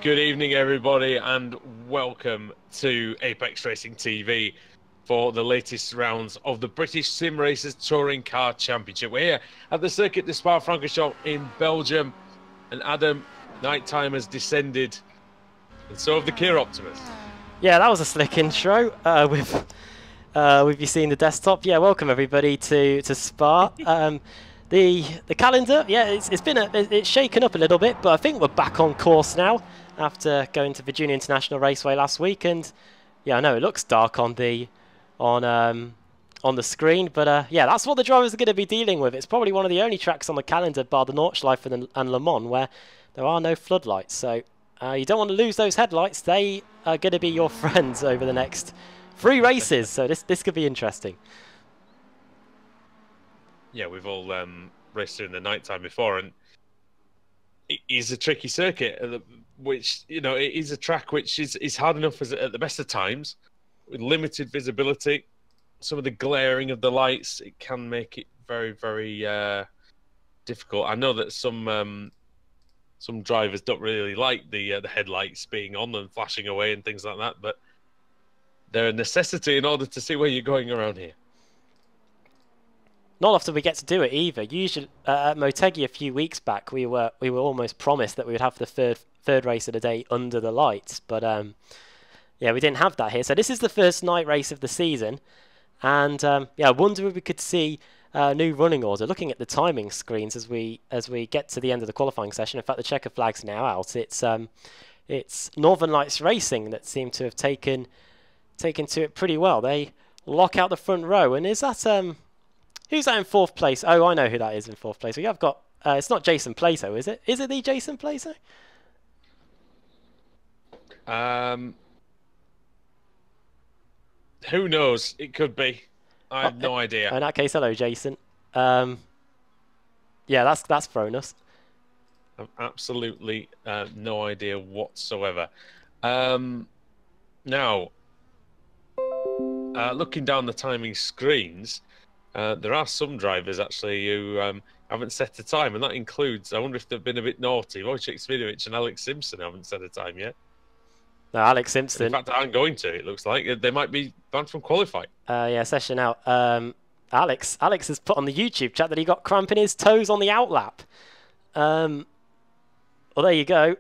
Good evening, everybody, and welcome to Apex Racing TV for the latest rounds of the British Sim Racers Touring Car Championship. We're here at the Circuit de Spa-Francorchamps in Belgium, and Adam, nighttime has descended, and so have the Kia Optimus. Yeah, that was a slick intro with you seeing the desktop. Yeah, welcome everybody to Spa. The calendar, yeah, it's shaken up a little bit, but I think we're back on course now after going to Virginia International Raceway last week. And yeah, I know it looks dark on the screen, but yeah, that's what the drivers are going to be dealing with. It's probably one of the only tracks on the calendar, bar the Nordschleife and Le Mans, where there are no floodlights. So you don't want to lose those headlights. They are going to be your friends over the next 3 races. So this could be interesting. Yeah, we've all raced in the nighttime before, and it is a tricky circuit, which, you know, it is a track which is hard enough at the best of times, with limited visibility. Some of the glaring of the lights, it can make it very, very difficult. I know that some drivers don't really like the headlights being on and flashing away and things like that, but they're a necessity in order to see where you're going around here. Not often we get to do it either. Usually at Motegi a few weeks back, we were almost promised that we would have the third race of the day under the lights, but yeah, we didn't have that here. So this is the first night race of the season, and yeah, I wonder if we could see a new running order. Looking at the timing screens as we get to the end of the qualifying session. In fact, the checker flag's now out. It's Northern Lights Racing that seem to have taken to it pretty well. They lock out the front row, and is that who's that in 4th place? Oh, I know who that is in 4th place. We have got it's not Jason Plato, is it? Is it the Jason Plato? Who knows? It could be. I have no idea. In that case, hello, Jason. Yeah, that's thrown us. I've absolutely no idea whatsoever. Now, looking down the timing screens, there are some drivers actually who haven't set a time, and that includes, I wonder if they've been a bit naughty, Wojciech Svidovic and Alex Simpson haven't set a time yet. No, Alex Simpson. In fact, I'm going to. It looks like they might be banned from qualifying. Yeah, session out. Alex has put on the YouTube chat that he got cramp in his toes on the outlap. Well, there you go.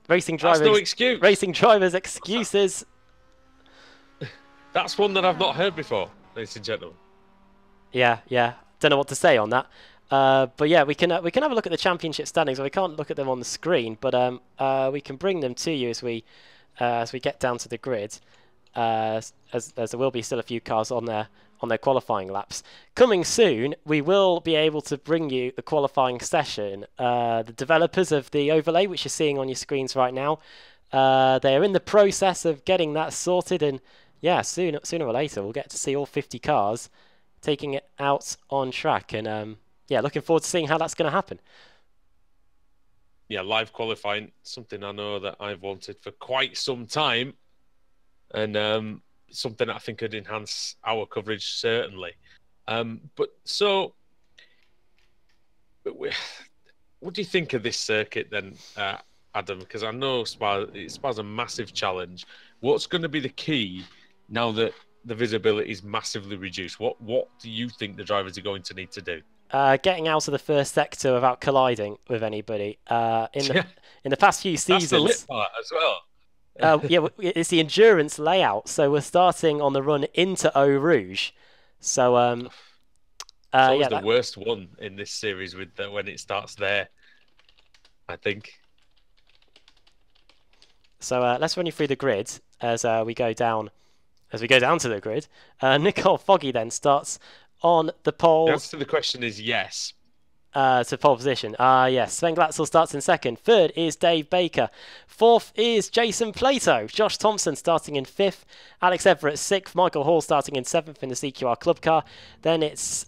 Racing drivers. That's no excuse. Racing drivers' excuses. That's one that I've not heard before, ladies and gentlemen. Yeah. Don't know what to say on that. But yeah, we can have a look at the championship standings. Well, we can't look at them on the screen, but we can bring them to you as we get down to the grid, as there will be still a few cars on their qualifying laps. Coming soon, we will be able to bring you the qualifying session. The developers of the overlay, which you're seeing on your screens right now, they're in the process of getting that sorted, and yeah, sooner or later we'll get to see all 50 cars taking it out on track, and yeah, looking forward to seeing how that's going to happen. Yeah, live qualifying, something I know that I've wanted for quite some time, and something that I think could enhance our coverage, certainly. But what do you think of this circuit then, Adam? Because I know Spa's a massive challenge. What's going to be the key now that the visibility is massively reduced? What do you think the drivers are going to need to do? Getting out of the first sector without colliding with anybody. In the past few seasons, that's the lit part as well. Yeah, it's the endurance layout. So we're starting on the run into Eau Rouge. So it's always the worst one in this series with when it starts there, I think. So let's run you through the grid as we go down. As we go down to the grid, Nicole Foggy then starts on the pole. The answer to the question is yes. To pole position. Yes. Sven Glatzel starts in 2nd. 3rd is Dave Baker. 4th is Jason Plato. Josh Thompson starting in 5th. Alex Everett 6th. Michael Hall starting in 7th in the CQR Club car. Then it's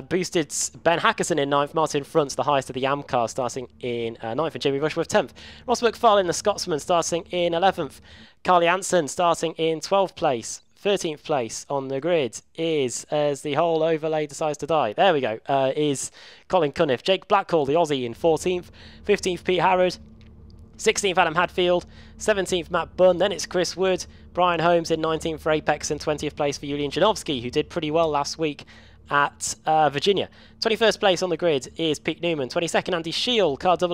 boosted Ben Hackerson in 9th. Martin Frunz, the highest of the AM car, starting in 9th. And Jamie Rushworth 10th. Ross McFarlane, the Scotsman, starting in 11th. Carly Anson starting in 12th place. 13th place on the grid is, as the whole overlay decides to die, there we go, is Colin Cunniff. Jake Blackhall, the Aussie, in 14th. 15th, Pete Harrod. 16th, Adam Hadfield. 17th, Matt Bunn. Then it's Chris Wood. Brian Holmes in 19th for Apex and 20th place for Julian Janowski, who did pretty well last week at Virginia. 21st place on the grid is Pete Newman. 22nd, Andy Shield, car 007,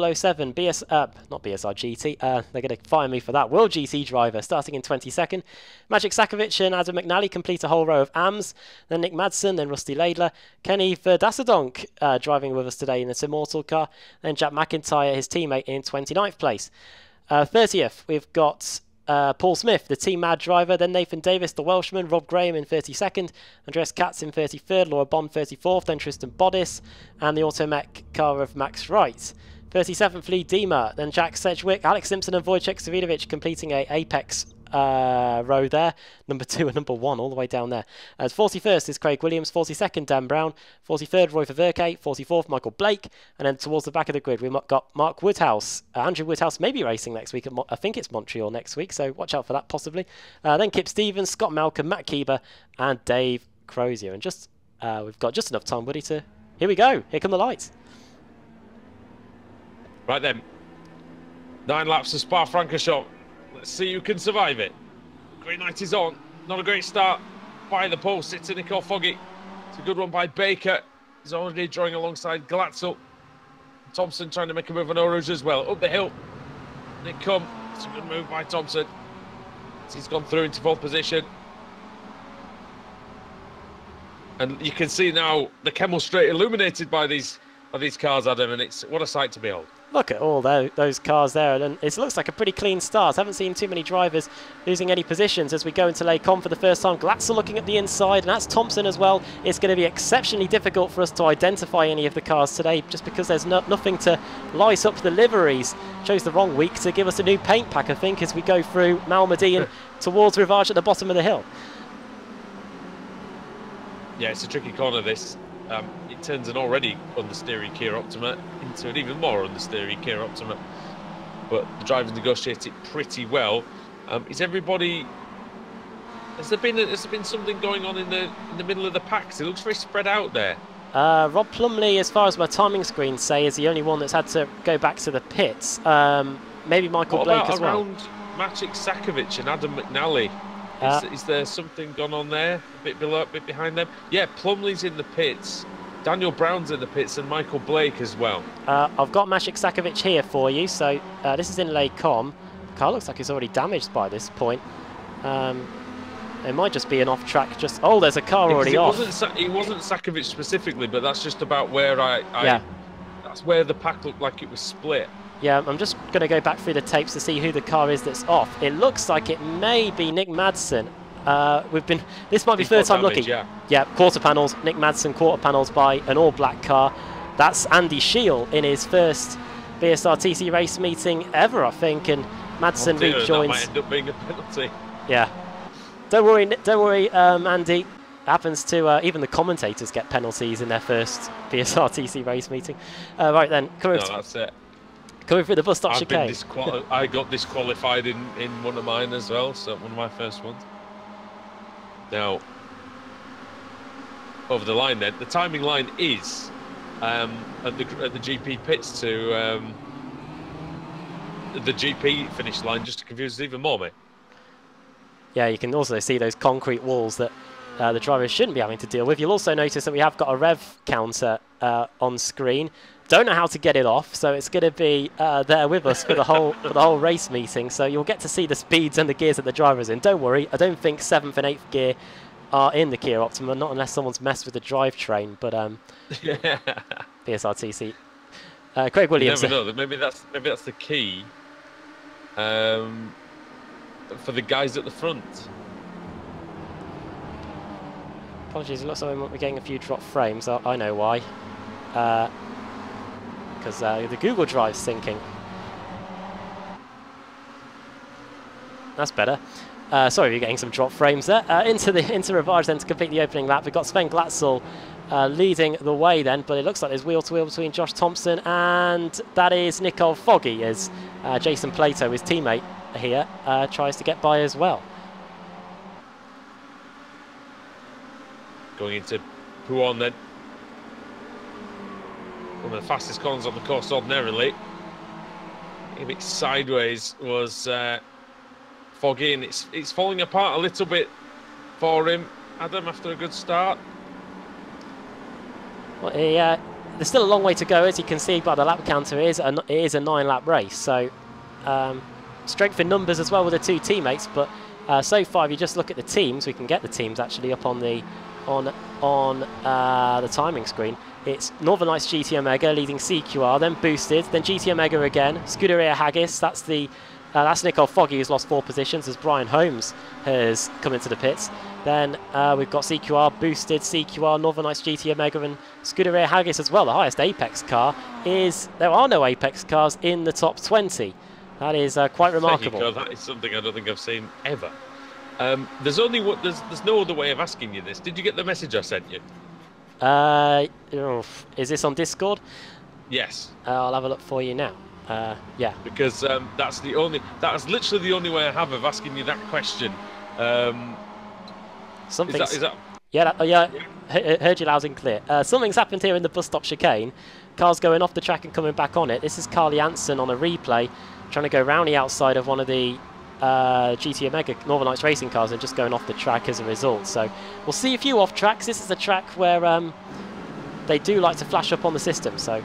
not BSR GT, they're going to fire me for that, World GT driver, starting in 22nd. Magic Sakovic and Adam McNally complete a whole row of AMs. Then Nick Madsen, then Rusty Laidler. Kenny Verdassadonk driving with us today in this Immortal car. Then Jack McIntyre, his teammate, in 29th place. 30th, we've got Paul Smith, the Team Mad driver, then Nathan Davis, the Welshman, Rob Graham in 32nd, Andreas Katz in 33rd, Laura Bond 34th, then Tristan Bodis, and the Automech car of Max Wright. 37th, Lee Diemer, then Jack Sedgwick, Alex Simpson and Wojciech Savinovic completing a Apex row there, number 2 and number 1 all the way down there. As 41st is Craig Williams, 42nd Dan Brown, 43rd Roy Verke, 44th Michael Blake, and then towards the back of the grid we've got Mark Woodhouse. Andrew Woodhouse may be racing next week, I think it's Montreal next week, so watch out for that possibly. Then Kip Stevens, Scott Malcolm, Matt Keeber and Dave Crozier, and just we've got just enough time, Woody, to... Here we go, here come the lights. Right then, 9 laps of Spa-Francorchamps. Let's see who can survive it. Green light is on. Not a great start by the post. It's Nicole Foggy. It's a good one by Baker. He's already drawing alongside Glatzel. Thompson trying to make a move on Orange as well. Up the hill. They come. It's a good move by Thompson. He's gone through into 4th position. And you can see now the Kemmel Straight illuminated by these cars, Adam, and it's what a sight to behold. Look at all those cars there, and it looks like a pretty clean start. Haven't seen too many drivers losing any positions as we go into Les Combes for the first time. Glatzel looking at the inside, and that's Thompson as well. It's going to be exceptionally difficult for us to identify any of the cars today, just because there's nothing to light up the liveries. Chose the wrong week to give us a new paint pack, I think, as we go through Malmedy and towards Rivage at the bottom of the hill. Yeah, it's a tricky corner, this. It turns an already understeery Kia Optima into an even more understeery Kia Optima. But the drivers negotiate it pretty well. Is everybody... Has there been something going on in the middle of the packs? It looks very spread out there. Rob Plumley, as far as my timing screens say, is the only one that's had to go back to the pits. Maybe Michael Blake as well. Around Maciek Sakovic and Adam McNally? Is there something gone on there? A bit below, a bit behind them? Yeah, Plumley's in the pits. Daniel Brown's in the pits and Michael Blake as well. I've got Maciek Sakovic here for you. So this is in Les Combes. The car looks like it's already damaged by this point. It might just be an off-track. Just there's a car already off. It wasn't Sakovic specifically, but that's just about where that's where the pack looked like it was split. Yeah, I'm just going to go back through the tapes to see who the car is that's off. It looks like it may be Nick Madsen. This might be third time looking. Yeah, quarter panels. Nick Madsen quarter panels by an all-black car. That's Andy Shield in his first BSRTC race meeting ever, I think, and Madsen rejoins. That might end up being a penalty. Yeah, don't worry, Andy. Happens to even the commentators get penalties in their first BSRTC race meeting. Right then, that's it. Coming through the bus stop chicane. I got disqualified in one of mine as well, so one of my first ones. Now, over the line then, the timing line is at the GP pits to the GP finish line, just to confuse us even more, mate. Yeah, you can also see those concrete walls that the drivers shouldn't be having to deal with. You'll also notice that we have got a rev counter on screen. Don't know how to get it off, so it's going to be there with us for the whole race meeting. So you'll get to see the speeds and the gears that the driver's in. Don't worry, I don't think 7th and 8th gear are in the Kia Optima, not unless someone's messed with the drivetrain. But BSRTC, Craig Williams. You never know. Maybe that's the key for the guys at the front. Apologies, it looks like we're getting a few drop frames. I know why. Because the Google Drive's syncing. That's better. Sorry, we're getting some drop frames there. Into Rivage then to complete the opening lap. We've got Sven Glatzel leading the way then, but it looks like there's wheel-to-wheel between Josh Thompson and that is Nicole Foggy as Jason Plato, his teammate here, tries to get by as well. Going into Pouon then. One of the fastest corners on the course ordinarily. a bit sideways was foggy, and it's falling apart a little bit for him, Adam, after a good start. Well, there's still a long way to go, as you can see by the lap counter. It is a 9-lap race, so strength in numbers as well with the two teammates. But so far, if you just look at the teams, we can get the teams actually up on the timing screen. It's Northern Lights GT Omega leading CQR, then Boosted, then GT Omega again. Scuderia Haggis, that's Nicole Foggy, who's lost 4 positions as Brian Holmes has come into the pits. Then we've got CQR, Boosted, CQR, Northern Lights GT Omega, and Scuderia Haggis as well. The highest Apex car is... There are no Apex cars in the top 20. That is quite remarkable. There you go. That is something I don't think I've seen ever. There's no other way of asking you this. Did you get the message I sent you? Is this on Discord? Yes. I'll have a look for you now. Yeah. Because that is literally the only way I have of asking you that question. Something. Is that... Yeah, heard you loud and clear. Something's happened here in the bus stop chicane. Cars going off the track and coming back on it. This is Carl Janssen on a replay, trying to go round the outside of one of the GT Omega Northern Lights racing cars and just going off the track as a result. So we'll see a few off tracks. This is a track where they do like to flash up on the system. So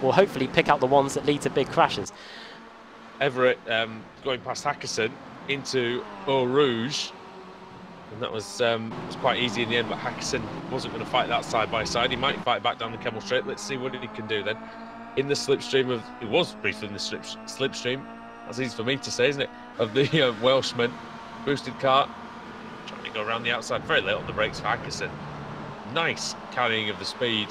we'll hopefully pick out the ones that lead to big crashes. Everett going past Hackerson into Eau Rouge. And that was quite easy in the end, but Hackerson wasn't going to fight that side by side. He might fight back down the Kemmel Straight. Let's see what he can do then. In the slipstream of... It was briefly in the slipstream. That's easy for me to say, isn't it? Of the Welshman. Boosted car. Trying to go around the outside. Very late on the brakes for Hackerson. Nice carrying of the speed.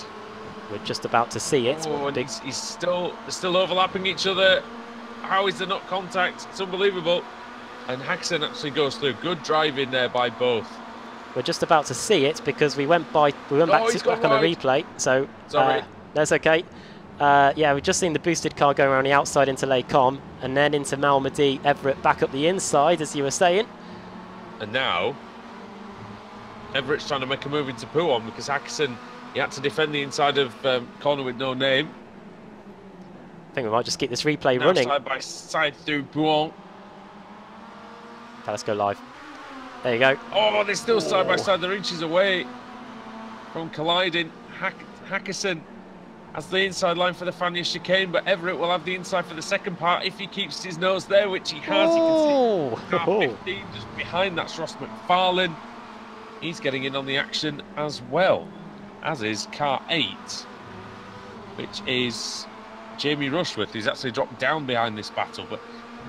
We're just about to see it. Oh, and he's still overlapping each other. How is there not contact? It's unbelievable. And Hackerson actually goes through. Good driving there by both. We're just about to see it because we went back on a replay. So that's okay. Yeah, we've just seen the boosted car going around the outside into Les Combes and then into Malmedy. Everett back up the inside, as you were saying. And now Everett's trying to make a move into Pouon because Hackerson, he had to defend the inside of corner with no name. I think we might just keep this replay running. Side by side through Pouon. Okay, let's go live. There you go. Oh, they're still side by side. They're inches away from colliding. Hackerson has the inside line for the Fania chicane, but Everett will have the inside for the second part if he keeps his nose there, which he has. You can see car 15 just behind. That's Ross McFarlane. He's getting in on the action as well, as is car 8, which is Jamie Rushworth. He's actually dropped down behind this battle, but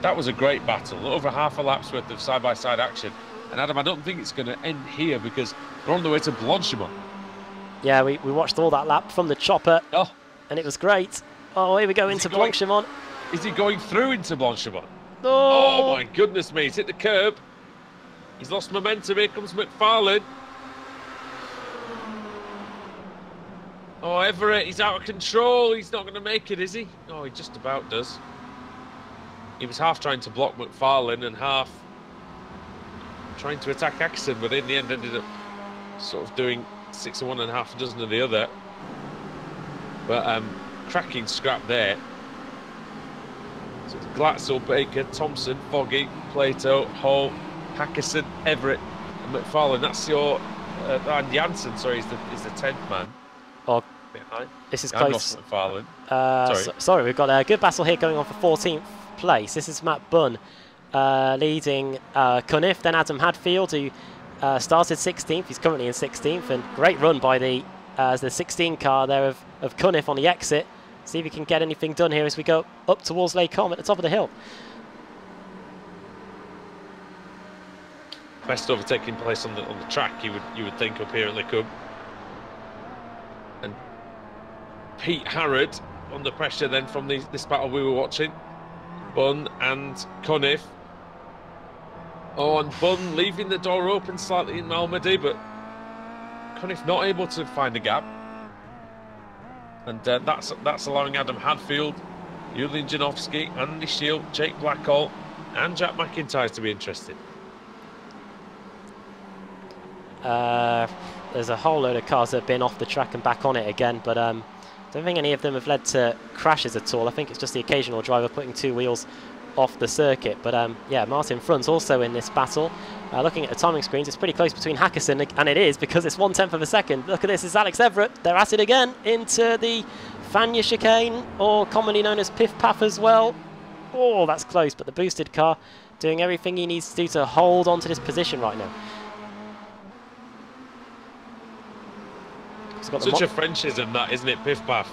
that was a great battle. Over half a lap's worth of side-by-side action. And Adam, I don't think it's going to end here because we're on the way to Blanchimont. Yeah, we watched all that lap from the chopper, and it was great. Oh, here we go into Blanchimont. Is he going through into Blanchimont? Oh, my goodness me, he's hit the curb. He's lost momentum. Here comes McFarlane. Oh, Everett, he's out of control. He's not going to make it, is he? Oh, he just about does. He was half trying to block McFarlane and half trying to attack Hackerson, but in the end ended up sort of doing 6 of one and half a dozen of the other. But cracking scrap there. So it's Glatzel, Baker, Thompson, Foggy, Plato, Hall, Hackerson, Everett, and McFarlane. That's your and Janssen. Sorry, is the 10th man. Oh, behind. This is close. McFarlane. Sorry, we've got a good battle here going on for 14th place. This is Matt Bunn leading Cunniff, then Adam Hadfield, who started 16th. He's currently in 16th, and great run by the 16 car there of Cunniff on the exit. See if he can get anything done here as we go up towards Les Combes at the top of the hill. Best overtaking place on the track, you would think, up here at Les Combes. And Pete Harrod under pressure then from this battle we were watching. Bunn and Cunniff. Oh, and Bunn leaving the door open slightly in Malmedy, but Cunniff not able to find a gap. And that's allowing Adam Hadfield, Julian Janowski, Andy Shield, Jake Blackhall, and Jack McIntyre to be interested. There's a whole load of cars that have been off the track and back on it again, but Don't think any of them have led to crashes at all. I think it's just the occasional driver putting two wheels off the circuit. But yeah, Martin Front also in this battle. Looking at the timing screens, it's pretty close between Hackerson, and it is because it's 1/10 of a second. Look at this, it's Alex Everett. They're at it again into the Fania chicane, or commonly known as Piff Paff as well. Oh, that's close, but the boosted car doing everything he needs to do to hold on to this position right now. Such a Frenchism that, isn't it, Piff Paff?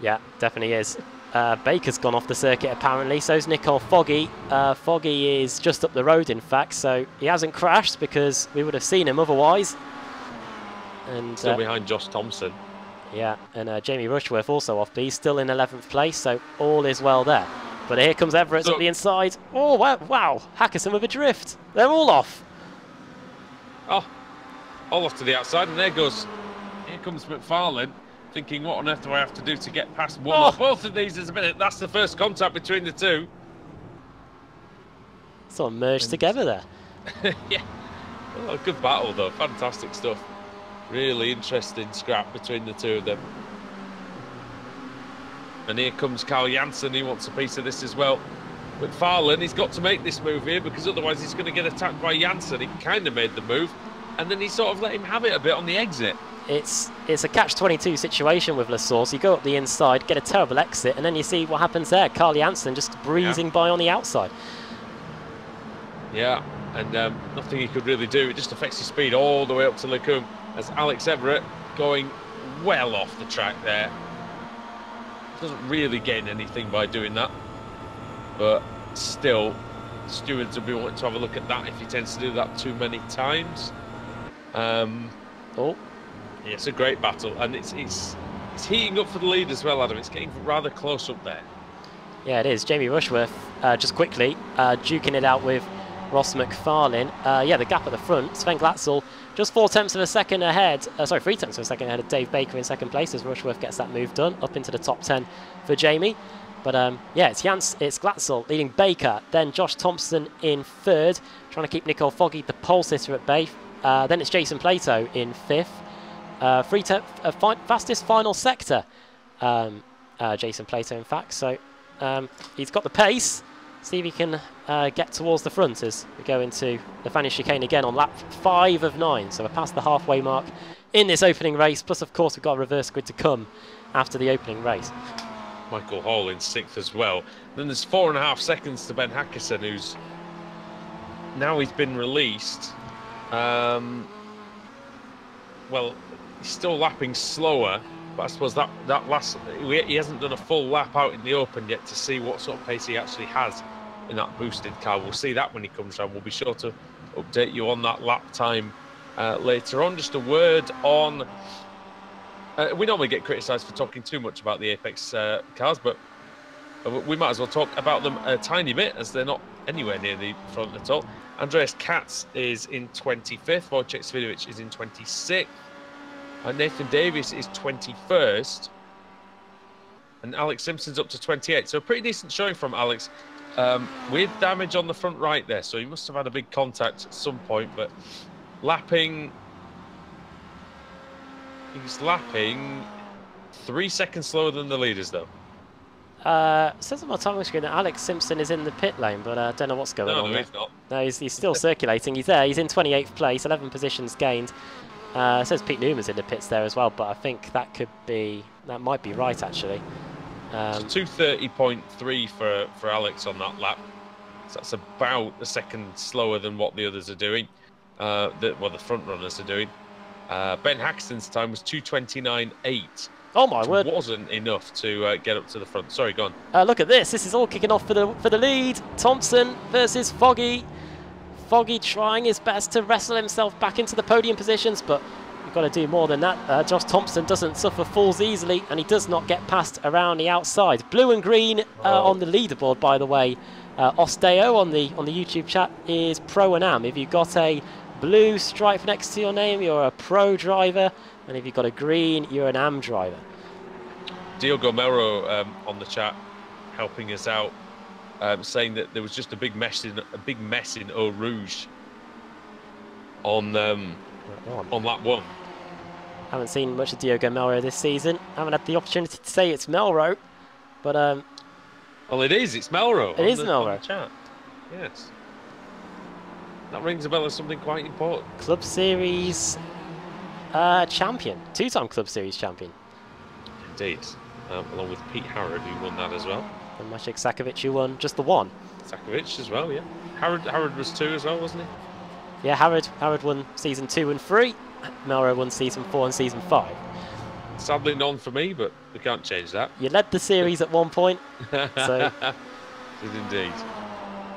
Yeah, definitely is. Baker's gone off the circuit apparently, so's Nicole Foggy. Foggy is just up the road in fact, so he hasn't crashed because we would have seen him otherwise. And still behind Josh Thompson. Yeah, and Jamie Rushworth also off, but he's still in 11th place, so all is well there. But here comes Everett at the inside. Oh, wow, Hackerson with a drift. They're all off. Oh, all off to the outside, and here comes McFarlane, thinking, what on earth do I have to do to get past one or both of these in a minute? That's the first contact between the two. Sort of merged together there. Yeah, well, good battle though, fantastic stuff. Really interesting scrap between the two of them. And here comes Carl Janssen, he wants a piece of this as well. McFarlane, he's got to make this move here because otherwise he's going to get attacked by Janssen. He kind of made the move, and then he sort of let him have it a bit on the exit. It's a catch-22 situation with Lassour. So you go up the inside, get a terrible exit, and then you see what happens there. Carl Janssen just breezing by on the outside. Yeah, and nothing he could really do. It just affects his speed all the way up to Lecombe as Alex Everett going well off the track there. Doesn't really gain anything by doing that, but still, stewards will be wanting to have a look at that if he tends to do that too many times. Oh. Yeah, it's a great battle, and it's heating up for the lead as well, Adam. It's getting rather close up there. Yeah, it is. Jamie Rushworth, just quickly, duking it out with Ross McFarlane. Yeah, the gap at the front. Sven Glatzel just 4/10 of a second ahead. Sorry, 3/10 of a second ahead of Dave Baker in second place as Rushworth gets that move done up into the top 10 for Jamie. But yeah, it's Glatzel leading Baker, then Josh Thompson in third, trying to keep Nicole Foggy, the pole sitter, at bay. Then it's Jason Plato in fifth. Fastest final sector, Jason Plato, in fact. So he's got the pace. See if he can get towards the front as we go into the Fania chicane again on lap 5 of 9. So we're past the halfway mark in this opening race. Plus, of course, we've got a reverse grid to come after the opening race. Michael Hall in 6th as well. Then there's 4.5 seconds to Ben Hackerson, who's now he's been released. Well, he's still lapping slower, but I suppose that last he hasn't done a full lap out in the open yet to see what sort of pace he actually has in that boosted car. We'll see that when he comes round. We'll be sure to update you on that lap time later on. Just a word on. We normally get criticised for talking too much about the Apex cars, but we might as well talk about them a tiny bit as they're not anywhere near the front at all. Andreas Katz is in 25th, Wojciech Svidovic is in 26th, and Nathan Davis is 21st, and Alex Simpson's up to 28th. So a pretty decent showing from Alex, with damage on the front right there, so he must have had a big contact at some point, but he's lapping 3 seconds slower than the leaders though. Says on my timing screen that Alex Simpson is in the pit lane, but I don't know what's going on. No, he's not. No, he's still circulating. He's there. He's in 28th place, 11 positions gained. It says Pete Newman's in the pits there as well, but I think that might be right actually. So 2:30.3 for Alex on that lap. So that's about a second slower than what the others are doing. The front runners are doing. Ben Haxton's time was 2:29.8. Oh my word! Wasn't enough to get up to the front. Sorry, go on. Look at this. This is all kicking off for the lead. Thompson versus Foggy. Foggy trying his best to wrestle himself back into the podium positions, but you've got to do more than that. Josh Thompson doesn't suffer falls easily, and he does not get past around the outside. Blue and green on the leaderboard, by the way. Osteo on the YouTube chat is Pro and Am. If you've got a blue stripe next to your name, you're a Pro driver. And if you've got a green, you're an AM driver. Diogo Mero on the chat helping us out, saying that there was just a big mess in Eau Rouge on lap 1. Haven't seen much of Diogo Melro this season. Haven't had the opportunity to say it's Melro, but well, it is. It's Melro. It is On the Melro. chat. Yes. That rings a bell as something quite important. Club Series champion, 2-time Club Series champion. Indeed. Along with Pete Harrod, who won that as well. And Maciej Sakovic, who won just the one. Sakovic as well, yeah. Harrod was 2 as well, wasn't he? Yeah, Harrod won season 2 and 3. Melro won season 4 and season 5. Sadly none for me, but we can't change that. You led the series at one point, so... Did indeed.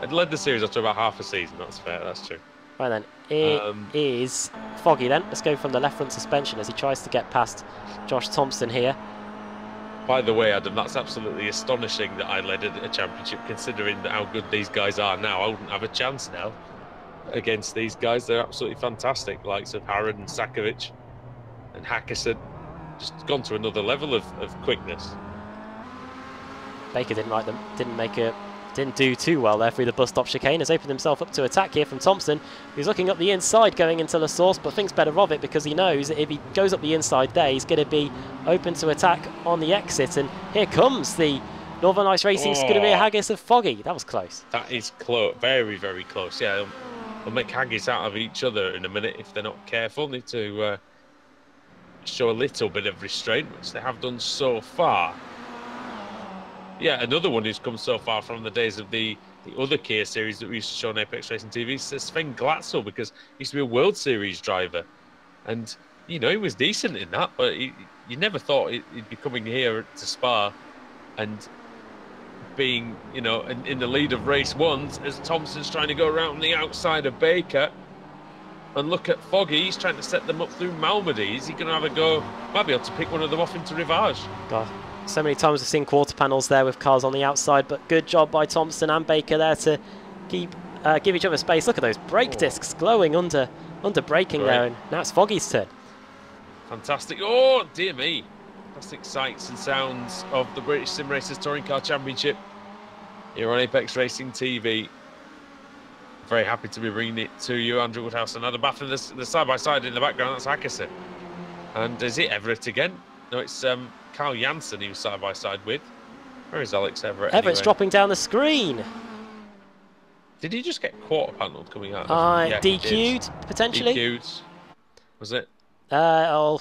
I'd led the series after about half a season, that's fair, that's true. Right then, it is Foggy then. Let's go from the left front suspension as he tries to get past Josh Thompson here. By the way, Adam, that's absolutely astonishing that I led a championship, considering how good these guys are now. I wouldn't have a chance now against these guys. They're absolutely fantastic, likes of Harrod and Sakovic and Hackerson. Just gone to another level of quickness. Baker didn't do too well there through the bus stop chicane. Has opened himself up to attack here from Thompson, who's looking up the inside going into La Source, but thinks better of it because he knows that if he goes up the inside there, he's going to be open to attack on the exit. And here comes the Northern Ice Racing Scuderia Haggis of Foggy. That was close. That is close, very, very close. Yeah, they'll make haggis out of each other in a minute if they're not careful. Need to show a little bit of restraint, which they have done so far. Yeah, another one who's come so far from the days of the other Kia series that we used to show on Apex Racing TV is Sven Glatzel, because he used to be a World Series driver. And, you know, he was decent in that, but you never thought he'd be coming here to Spa and being, you know, in the lead of race 1 as Thompson's trying to go around the outside of Baker. And look at Foggy, he's trying to set them up through Malmedy. Is he going to have a go? Might be able to pick one of them off into Rivage. God. So many times we've seen quarter panels there with cars on the outside, but good job by Thompson and Baker there to give each other space. Look at those brake discs glowing under braking there, and now it's Foggy's turn. Fantastic. Oh, dear me. Fantastic sights and sounds of the British Sim Racers Touring Car Championship here on Apex Racing TV. Very happy to be bringing it to you. Andrew Woodhouse and Adam Bath, and the side-by-side in the background, that's Hackerson. And is it Everett again? No, it's Carl Janssen he was side-by-side with. Where is Alex Everett? Everett's anyway? dropping down the screen. Did he just get quarter panelled coming out? Yeah, DQ'd, potentially. DQ'd. Was it? I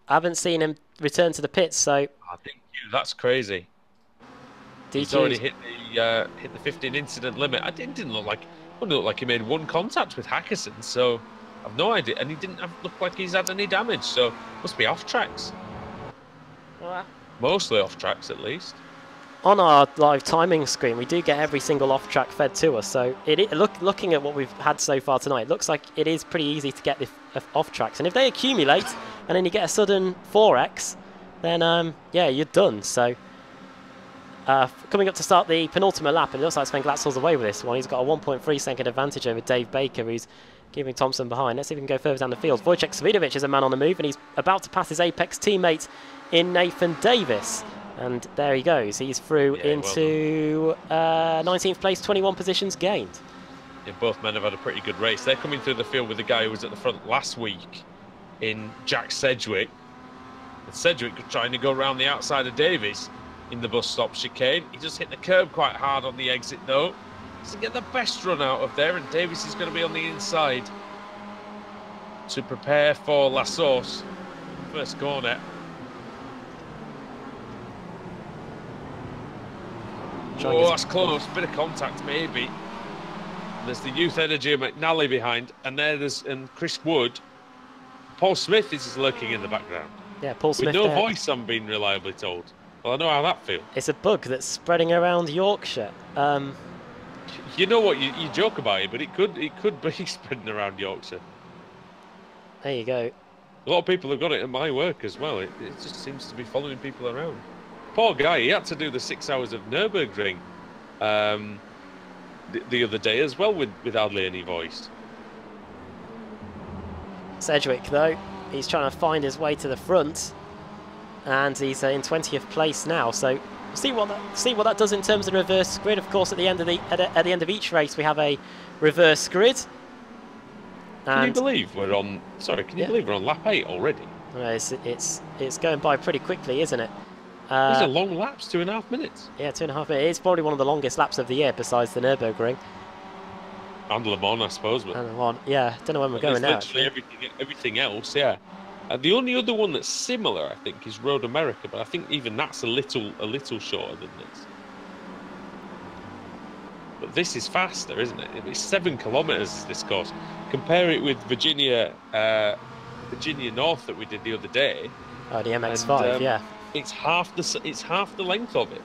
haven't sed him return to the pits, so... Oh, DQ, that's crazy. DQ'd. He's already hit the 15 incident limit. It didn't look like he made one contact with Hackerson, so I've no idea. And he didn't look like he's had any damage, so must be off tracks. Mostly off tracks, at least. On our live timing screen, we do get every single off track fed to us. So looking at what we've had so far tonight, it looks like it is pretty easy to get the off tracks. And if they accumulate, and then you get a sudden 4x, then yeah, you're done. So coming up to start the penultimate lap, and it looks like Sven Glatzel's away with this one. He's got a 1.3 second advantage over Dave Baker, who's keeping Thompson behind. Let's see if we can go further down the field. Wojciech Svidovic is a man on the move, and he's about to pass his Apex teammate in Nathan Davis. And there he goes. He's through into 19th place, 21 positions gained. Yeah, both men have had a pretty good race. They're coming through the field with the guy who was at the front last week in Jack Sedgwick. And Sedgwick trying to go around the outside of Davis in the bus stop chicane. He just hit the curb quite hard on the exit though. Doesn't get the best run out of there, and Davis is going to be on the inside to prepare for La Source. First corner. Oh, that's close. Bit of contact, maybe. There's the Youth Energy of McNally behind, and there's Chris Wood. Paul Smith is lurking in the background. Yeah, Paul Smith. With no voice, I'm being reliably told. Well, I know how that feels. It's a bug that's spreading around Yorkshire. You know what? You joke about it, but it could be spreading around Yorkshire. There you go. A lot of people have got it at my work as well. It just seems to be following people around. Poor guy, he had to do the 6 hours of Nürburgring the other day as well with hardly any voice. Sedgwick, though, he's trying to find his way to the front, and he's in 20th place now. So see what that does in terms of the reverse grid. Of course, at the end of each race, we have a reverse grid. Can you believe we're on? Sorry, can you believe we're on lap 8 already? It's going by pretty quickly, isn't it? These are long laps, 2.5 minutes. Yeah, 2.5 minutes. It's probably one of the longest laps of the year, besides the Nürburgring. And Le Mans, I suppose. But And on, yeah, don't know when we're going now. Literally everything else, yeah. The only other one that's similar, I think, is Road America, but I think even that's a little shorter than this. But this is faster, isn't it? It's 7 kilometers this course. Compare it with Virginia North that we did the other day. Oh, the MX-5, yeah. It's half the length of it.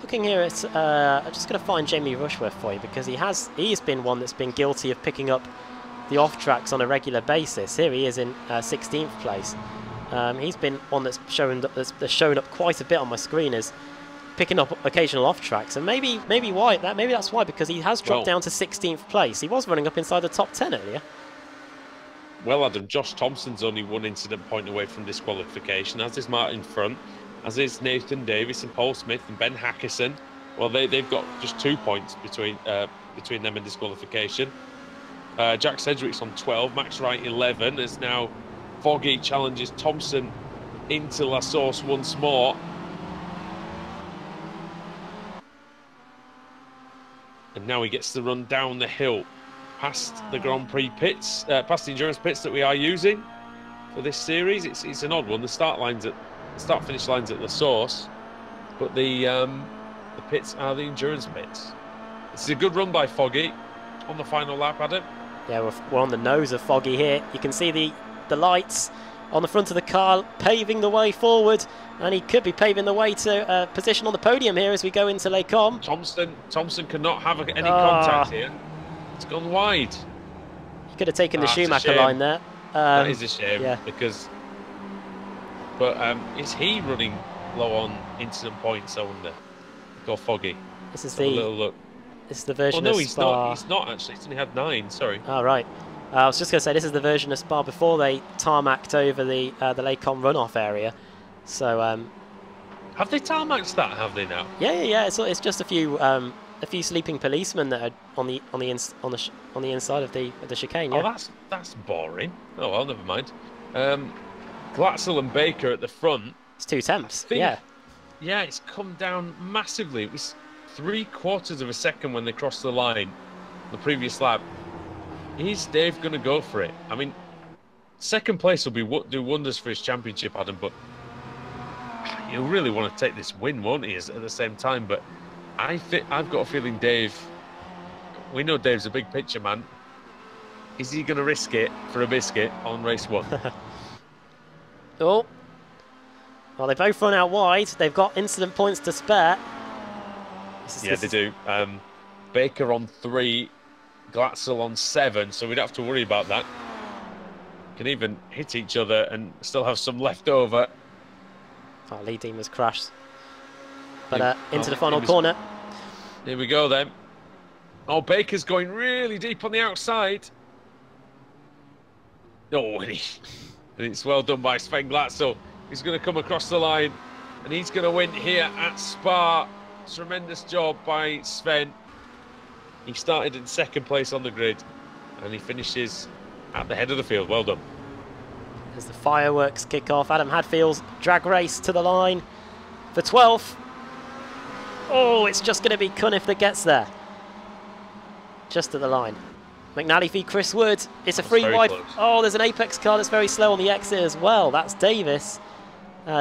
Looking here, it's I'm just going to find Jamie Rushworth for you, because he's been one that's been guilty of picking up the off tracks on a regular basis. Here he is in 16th place. He's been one that's shown up quite a bit on my screen as picking up occasional off tracks, and maybe that's why, because he has dropped down to 16th place. He was running up inside the top 10 earlier. Well, Adam, Josh Thompson's only one incident point away from disqualification, as is Martin Front, as is Nathan Davis and Paul Smith and Ben Hackison. Well, they've got just 2 points between them and disqualification. Jack Sedgwick's on 12, Max Wright 11, as now Foggy challenges Thompson into La Source once more. And now he gets to run down the hill past the Grand Prix pits, past the endurance pits that we are using for this series. It's an odd one. The start-finish lines at La Source, but the pits are the endurance pits. It's a good run by Foggy on the final lap, Adam. Yeah, we're on the nose of Foggy here. You can see the lights on the front of the car paving the way forward, and he could be paving the way to position on the podium here as we go into Les Combes. Thompson cannot have any contact here. It's gone wide. He could have taken the Schumacher line there. That is a shame, yeah. because... But is he running low on incident points, I wonder? Go Foggy. This is a little look. This is the version of Spa. He's not actually. He's only had 9, sorry. Oh, right. I was just going to say, this is the version of Spa before they tarmacked over the Les Combes runoff area. So... have they tarmacked that, have they now? Yeah. It's just a few sleeping policemen that are on the inside of the chicane. Yeah. Oh, that's boring. Oh well, never mind. Glatzel and Baker at the front. It's 2 temps. Yeah. Yeah, it's come down massively. It was 3/4 of a second when they crossed the line the previous lap. Is Dave going to go for it? I mean, second place will do wonders for his championship, Adam, but he'll really want to take this win, won't he, at the same time? But I've got a feeling we know Dave's a big picture man. Is he going to risk it for a biscuit on race 1? Oh. Well, they both run out wide. They've got incident points to spare. They do. Baker on 3, Glatzel on 7, so we don't have to worry about that. Can even hit each other and still have some left over. Oh, Lee Deemer's crashed. But into the final corner. Here we go then. Oh, Baker's going really deep on the outside. Oh, and it's well done by Sven Glatzel. He's going to come across the line, and he's going to win here at Spa. Tremendous job by Sven. He started in 2nd place on the grid, and he finishes at the head of the field. Well done. As the fireworks kick off, Adam Hadfield's drag race to the line for 12th. Oh, it's just going to be Cunniff that gets there. Just at the line. McNally v Chris Wood. It's a free wide. Close. Oh, there's an Apex car that's very slow on the exit as well. That's Davis.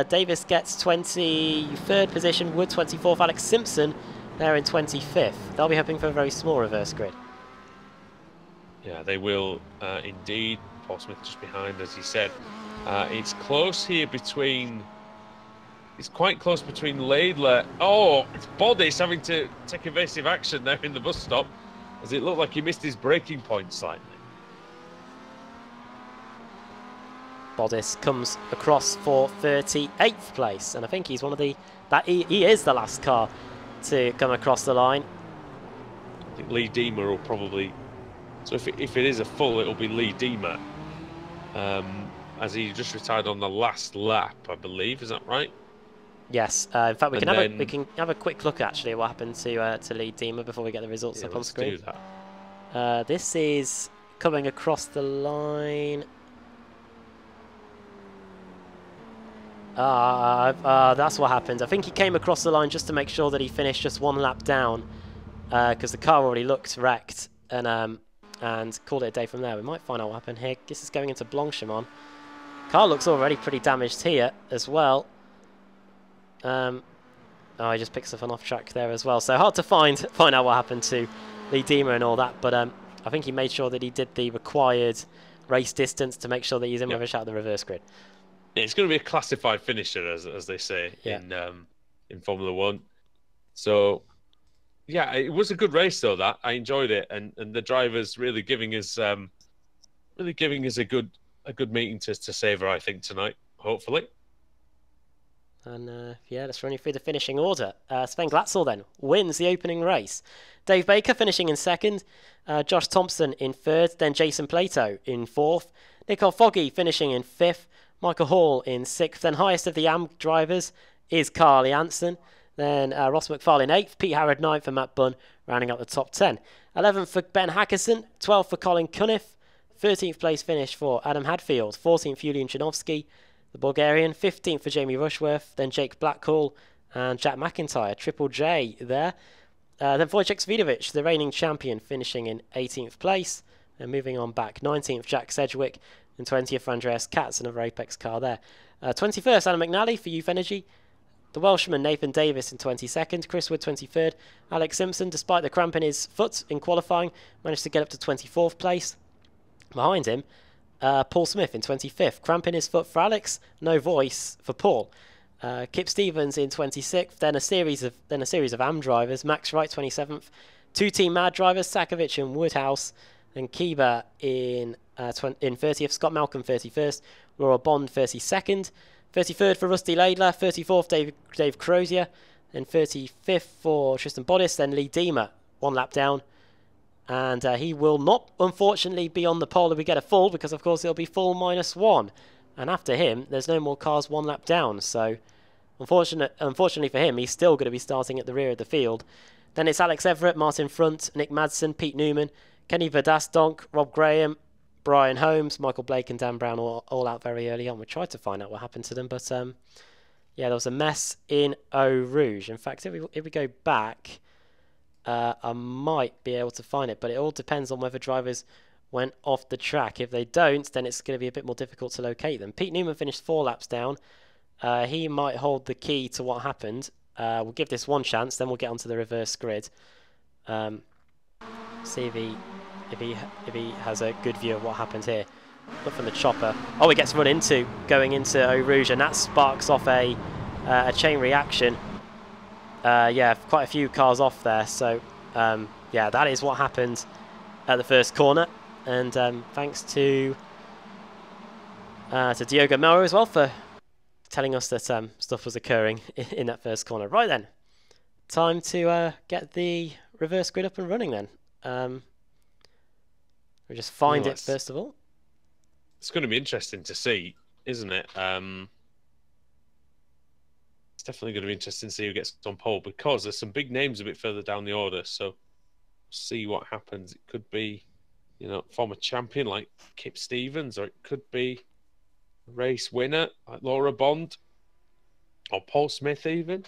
Davis gets 23rd position. Wood 24th. Alex Simpson there in 25th. They'll be hoping for a very small reverse grid. Yeah, they will indeed. Paul Smith just behind, as he said. It's close here between... It's quite close between Laidler. Oh, it's Bodice having to take evasive action there in the bus stop, as it looked like he missed his braking point slightly. Bodice comes across for 38th place, and I think he's one of the... He is the last car to come across the line. I think Lee Deemer will probably... So if it is a full, it'll be Lee Deemer. As he just retired on the last lap, I believe. Is that right? Yes. In fact, we can have a quick look actually at what happened to Lee Deemer before we get the results up on screen. Do that. This is coming across the line. That's what happened. I think he came across the line just to make sure that he finished just one lap down, because the car already looked wrecked, and called it a day from there. We might find out what happened here. This is going into Blanchimont. Car looks already pretty damaged here as well. Oh, he just picks up an off track there as well. So hard to find out what happened to Lee Diemer and all that. But I think he made sure that he did the required race distance to make sure that he's in with a shot at the reverse grid. Yeah, it's going to be a classified finisher, as they say in Formula One. So yeah, it was a good race though. That I enjoyed it, and the drivers really giving us a good meeting to savour, I think, tonight. Hopefully. And yeah, let's run you through the finishing order. Sven Glatzel then wins the opening race. Dave Baker finishing in second. Josh Thompson in third. Then Jason Plato in fourth. Nicole Foggy finishing in fifth. Michael Hall in sixth. Then highest of the AM drivers is Carly Jansen. Then Ross McFarlane eighth. Pete Harrod ninth, and Matt Bunn rounding out the top 10. 11th for Ben Hackerson. 12th for Colin Cunniff. 13th place finish for Adam Hadfield. 14th Julian Chanovsky, the Bulgarian. 15th for Jamie Rushworth. Then Jake Blackhall and Jack McIntyre. Triple J there. Then Wojciech Svidovic, the reigning champion, finishing in 18th place. And moving on back, 19th Jack Sedgwick, and 20th for Andreas Katz, another Apex car there. 21st Alan McNally for Youth Energy. The Welshman Nathan Davis in 22nd, Chris Wood 23rd. Alex Simpson, despite the cramp in his foot in qualifying, managed to get up to 24th place. Behind him, Paul Smith in 25th. Cramp in his foot for Alex, no voice for Paul. Kip Stevens in 26th. Then a series of AM drivers. Max Wright 27th. Two Team Mad drivers, Sakovic and Woodhouse. And Kiba in 30th. Scott Malcolm 31st. Laura Bond 32nd. 33rd for Rusty Laidler. 34th Dave Crozier. Then 35th for Tristan Bodis. Then Lee Diemer, one lap down. And he will not, unfortunately, be on the pole if we get a full, because, of course, it'll be full -1. And after him, there's no more cars one lap down. So, unfortunately for him, he's still going to be starting at the rear of the field. Then it's Alex Everett, Martin Front, Nick Madsen, Pete Newman, Kenny Verdastonk, Rob Graham, Brian Holmes, Michael Blake and Dan Brown all out very early on. We tried to find out what happened to them, but yeah, there was a mess in Eau Rouge. In fact, if we go back, I might be able to find it, but it all depends on whether drivers went off the track. If they don't, then it's going to be a bit more difficult to locate them. Pete Newman finished 4 laps down. He might hold the key to what happened. We'll give this one chance, then we'll get onto the reverse grid. See if he has a good view of what happened here. Look from the chopper. Oh, he gets run into going into Eau Rouge, and that sparks off a chain reaction. Yeah, quite a few cars off there. So yeah, that is what happened at the first corner. And thanks to Diogo Melro as well for telling us that stuff was occurring in that first corner. Right then, time to get the reverse grid up and running then. We'll just find it first of all. It's going to be interesting to see, isn't it? It's definitely going to be interesting to see who gets on pole, because there's some big names a bit further down the order. So see what happens. It could be, you know, former champion like Kip Stevens, or it could be a race winner like Laura Bond or Paul Smith even.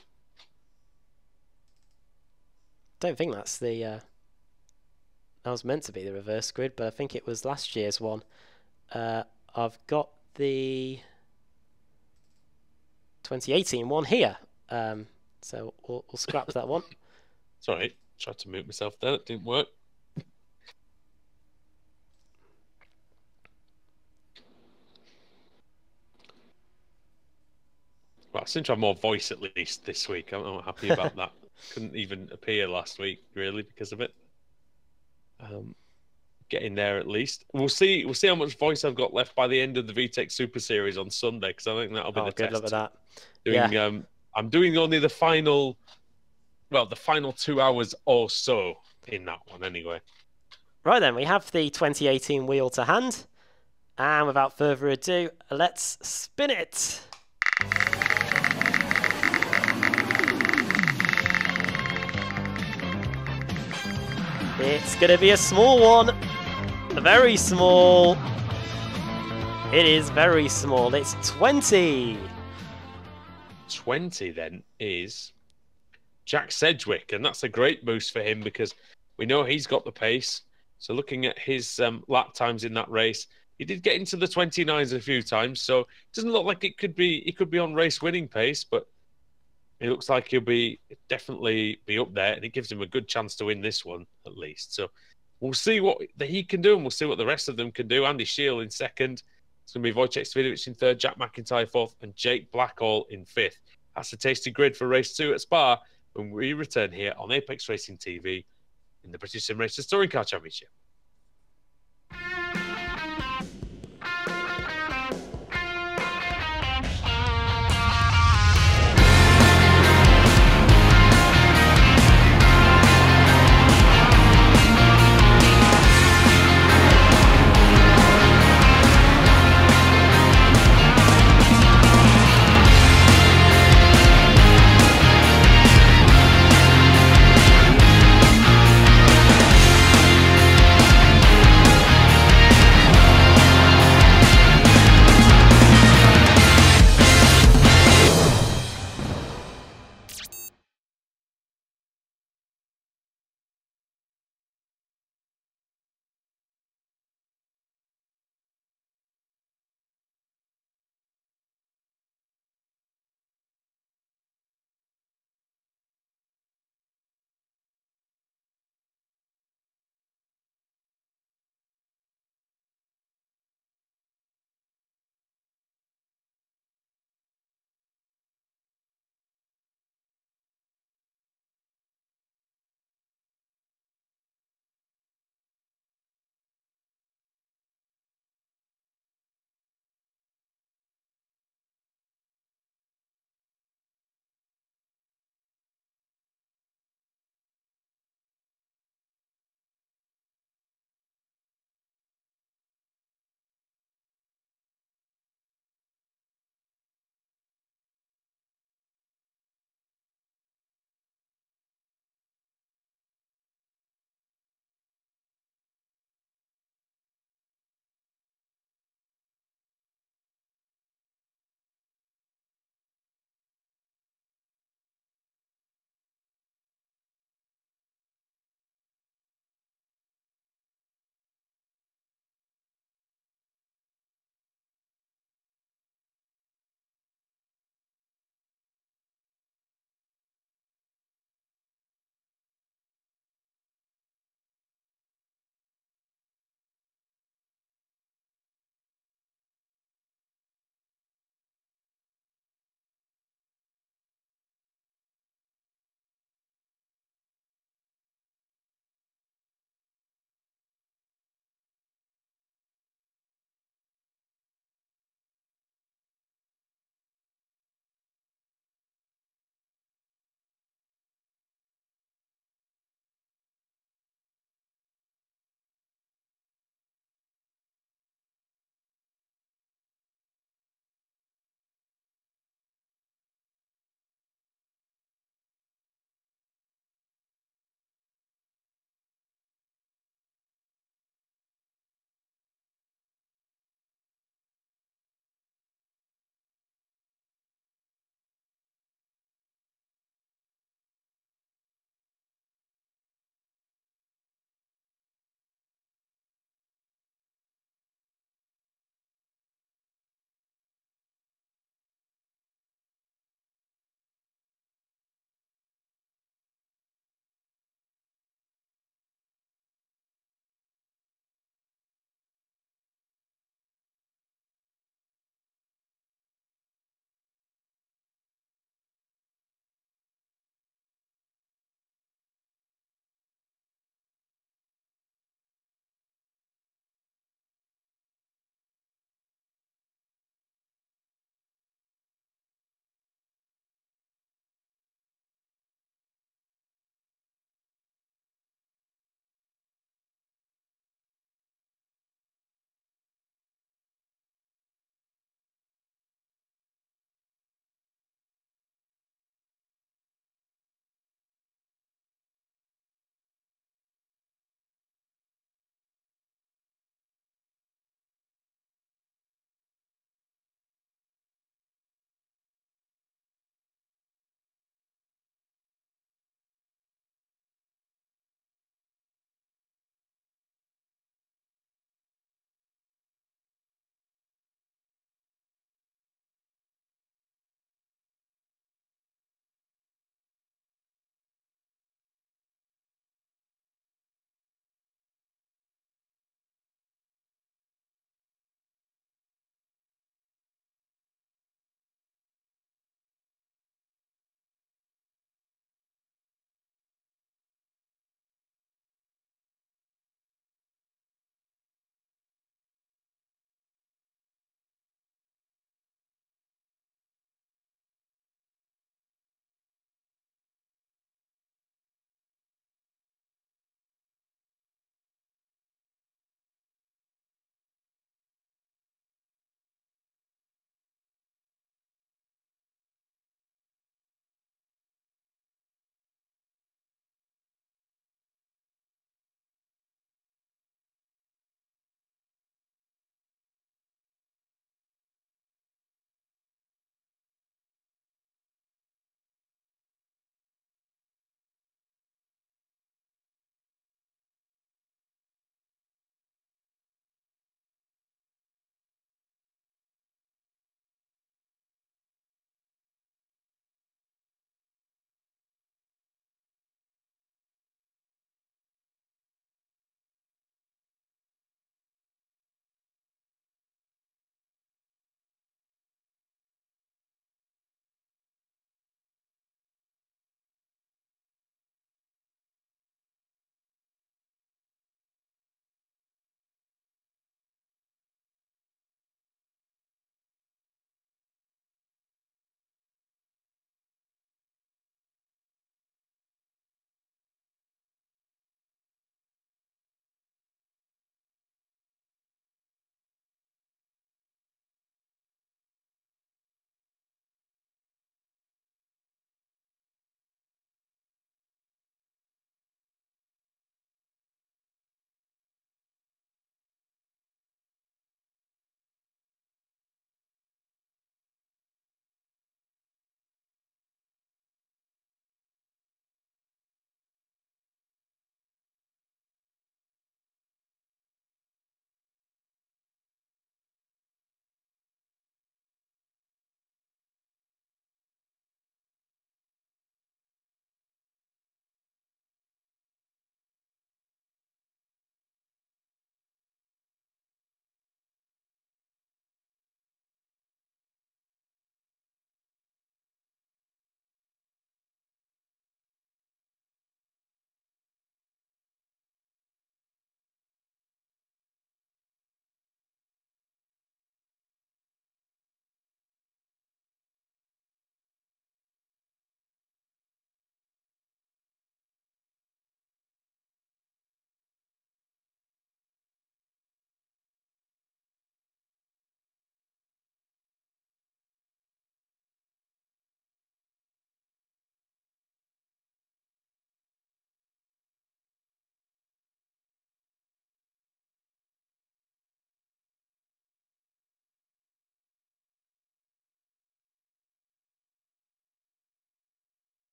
Don't think that's the that was meant to be the reverse grid, but I think it was last year's one. I've got the 2018 one here, so we'll scrap that one. Sorry, tried to mute myself there. It didn't work. Well, I seem to have more voice at least this week. I'm happy about that. Couldn't even appear last week, really, because of it. Getting there at least. We'll see how much voice I've got left by the end of the VTEC Super Series on Sunday, because I think that'll be the good test. luck with that. Yeah. I'm doing only the final 2 hours or so in that one anyway. Right then, we have the 2018 wheel to hand, and without further ado, let's spin it. It's going to be a small one. Very small. It is very small. It's 20. 20 then is Jack Sedgwick, and that's a great boost for him because we know he's got the pace. So looking at his lap times in that race, he did get into the 29s a few times, so it doesn't look like he could be on race winning pace, but it looks like he'll definitely be up there, and it gives him a good chance to win this one at least. So we'll see what he can do, and we'll see what the rest of them can do. Andy Shield in second. It's going to be Wojciech Swidovic in third, Jack McIntyre fourth, and Jake Blackall in fifth. That's a tasty grid for race 2 at Spa when we return here on Apex Racing TV in the British Sim Racers Touring Car Championship.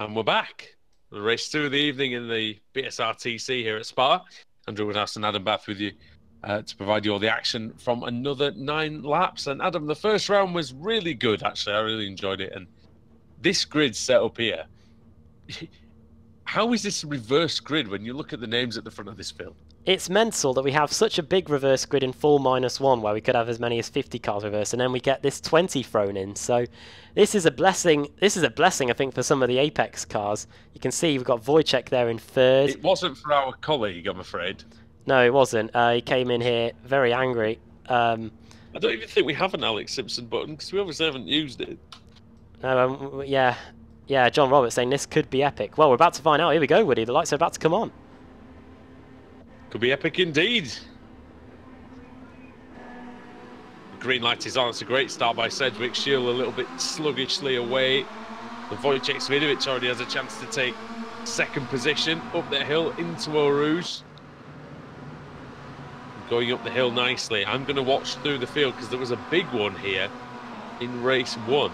And we're back. The race 2 of the evening in the BSRTC here at Spa. Andrew Woodhouse and Adam Bath with you to provide you all the action from another 9 laps. And Adam, the first round was really good, actually. I really enjoyed it. And this grid set up here, how is this a reverse grid when you look at the names at the front of this field? It's mental that we have such a big reverse grid in full -1 where we could have as many as 50 cars reverse, and then we get this 20 thrown in. So this is a blessing. This is a blessing, I think, for some of the Apex cars. You can see we've got Wojciech there in 3rd. It wasn't for our colleague, I'm afraid. No, it wasn't. He came in here very angry. I don't even think we have an Alex Simpson button because we obviously haven't used it. No, yeah. John Roberts saying this could be epic. Well, we're about to find out. Here we go, Woody. The lights are about to come on. Could be epic indeed. The green light is on. It's a great start by Sedgwick. Shield a little bit sluggishly away. The Wojciech Svidovic already has a chance to take 2nd position up the hill into Eau Rouge. Going up the hill nicely. I'm going to watch through the field because there was a big one here in race 1.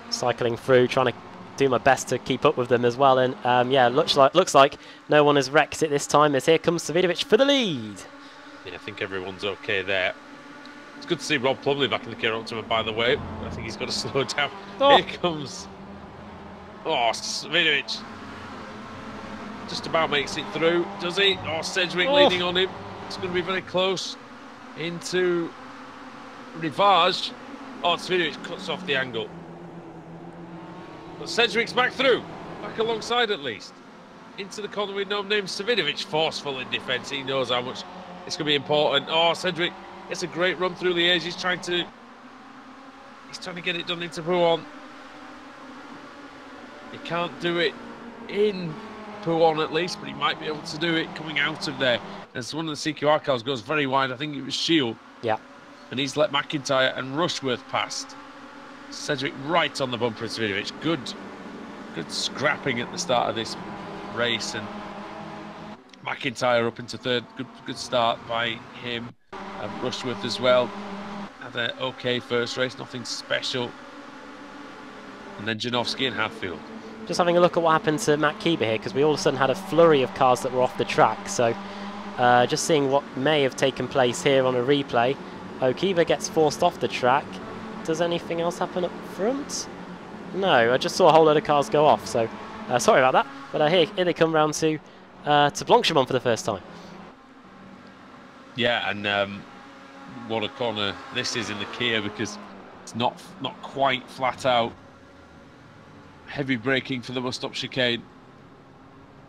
Cycling through, trying to do my best to keep up with them as well, and yeah, looks like no one has wrecked it this time, as here comes Svidovic for the lead. Yeah, I think everyone's okay there. It's good to see Rob Plumley back in the Kia Optima, by the way. I think he's got to slow down. Oh. Here comes... Oh, Svidovic. Just about makes it through, does he? Oh, Sedgwick leading on him. It's going to be very close into Rivage. Oh, Svidovic cuts off the angle. But Sedgwick's back through, back alongside at least. Into the corner with no name. Svidovic forceful in defence. He knows how much it's going to be important. Oh, Sedgwick gets a great run through Liège. He's trying to get it done into Pouhon. He can't do it in Pouhon at least, but he might be able to do it coming out of there. As one of the CQR cars goes very wide, I think it was Shield. Yeah. And he's let McIntyre and Rushworth past. Sedgwick right on the bumper of Svidovic. Good scrapping at the start of this race, and McIntyre up into 3rd. Good start by him. Rushworth as well had an okay first race, nothing special. And then Janowski and Hadfield. Just having a look at what happened to Matt Keeber here, because we all of a sudden had a flurry of cars that were off the track. So just seeing what may have taken place here on a replay. Keeber gets forced off the track. Does anything else happen up front? No, I just saw a whole load of cars go off, so sorry about that. But here they come round to Blanchimont for the first time. Yeah, and what a corner this is in the Kia, because it's not quite flat out. Heavy braking for the must-up chicane.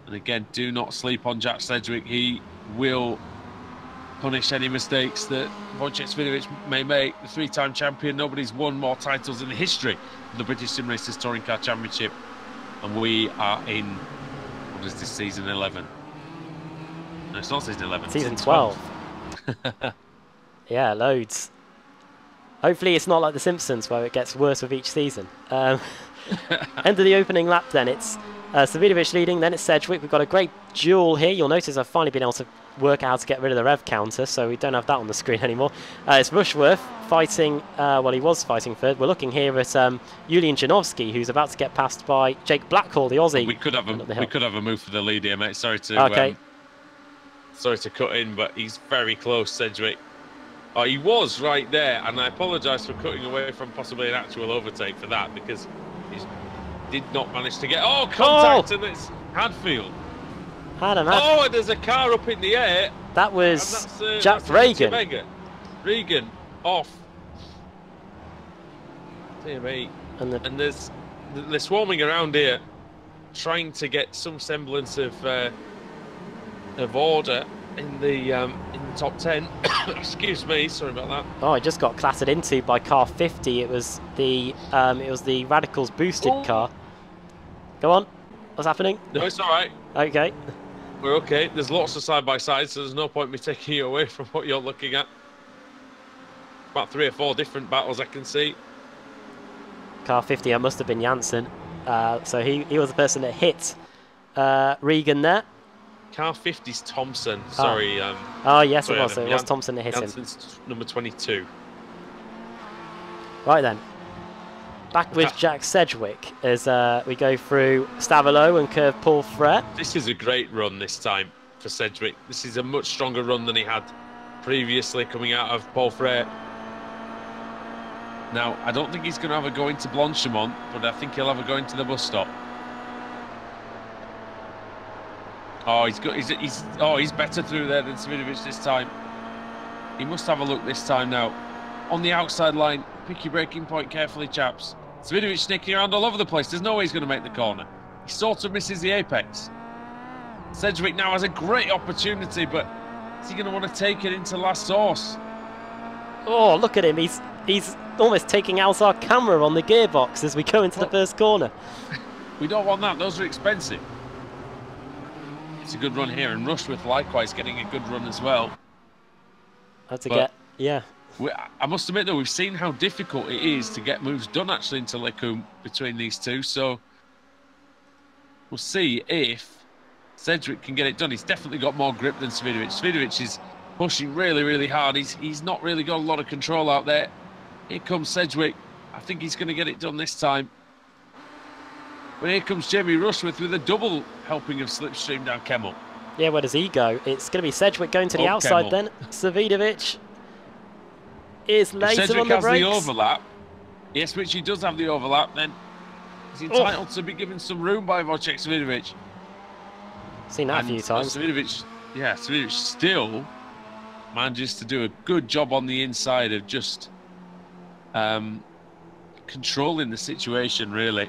And again, do not sleep on Jack Sedgwick. He will punish any mistakes that Wojciech Svidovic may make. The 3-time champion. Nobody's won more titles in the history of the British Sim Racers Touring Car Championship. And we are in, what is this, season 11? No, it's not season 11. Season 12. Yeah, loads. Hopefully it's not like The Simpsons where it gets worse with each season. End of the opening lap then. It's Svidovic leading, then it's Sedgwick. We've got a great duel here. You'll notice I've finally been able to work out how to get rid of the rev counter, so we don't have that on the screen anymore. It's Rushworth fighting, well, he was fighting 3rd. We're looking here at Julian Janowski, who's about to get passed by Jake Blackhall, the Aussie. We could have a move for the lead here, mate. Sorry to cut in, but he's very close, Sedgwick. Oh, he was right there, and I apologise for cutting away from possibly an actual overtake for that, because he did not manage to get... Oh, contact, and it's Hadfield. Oh, and there's a car up in the air. That was Jack Regan. Regan off. Dear me. And they're swarming around here, trying to get some semblance of order in the top 10. Excuse me, sorry about that. Oh, I just got clattered into by car 50. It was the Radicals boosted car. Go on. What's happening? No, it's all right. Okay. We're okay. There's lots of side-by-sides, so there's no point me taking you away from what you're looking at. About 3 or 4 different battles I can see. Car 50, that must have been Janssen. So he was the person that hit Regan there. Car 50's Thompson. Sorry. Oh, yes, sorry, it was. So it was Thompson that hit Janssen's him. number 22. Right then. Back with Jack Sedgwick as we go through Stavilo and curve Paul Frere. This is a great run this time for Sedgwick. This is a much stronger run than he had previously coming out of Paul Frere. Now, I don't think he's going to have a go into Blanchimont, but I think he'll have a go into the bus stop. Oh, he's better through there than Svidovic this time. He must have a look this time now. On the outside line, pick your braking point carefully, chaps. Svidovic sneaking around all over the place. There's no way he's going to make the corner. He sort of misses the apex. Sedgwick now has a great opportunity, but is he going to want to take it into last source? Oh, look at him. He's almost taking out our camera on the gearbox as we go into the first corner. We don't want that. Those are expensive. It's a good run here, and Rushworth likewise getting a good run as well. Yeah. I must admit, though, we've seen how difficult it is to get moves done, actually, into Lecombe between these two. So we'll see if Sedgwick can get it done. He's definitely got more grip than Svidovic. Svidovic is pushing really, really hard. He's not really got a lot of control out there. Here comes Sedgwick. I think he's going to get it done this time. But here comes Jamie Rushworth with a double helping of slipstream down Kemmel. Yeah, where does he go? It's going to be Sedgwick going to the outside Kemmel. then. Svidovic is later Sedgwick on the has brakes. the overlap. Yes, Richie does have the overlap. Then he's entitled to be given some room by Wojciech Svidovic. Seen that a few times. Svidovic still manages to do a good job on the inside of just controlling the situation, really.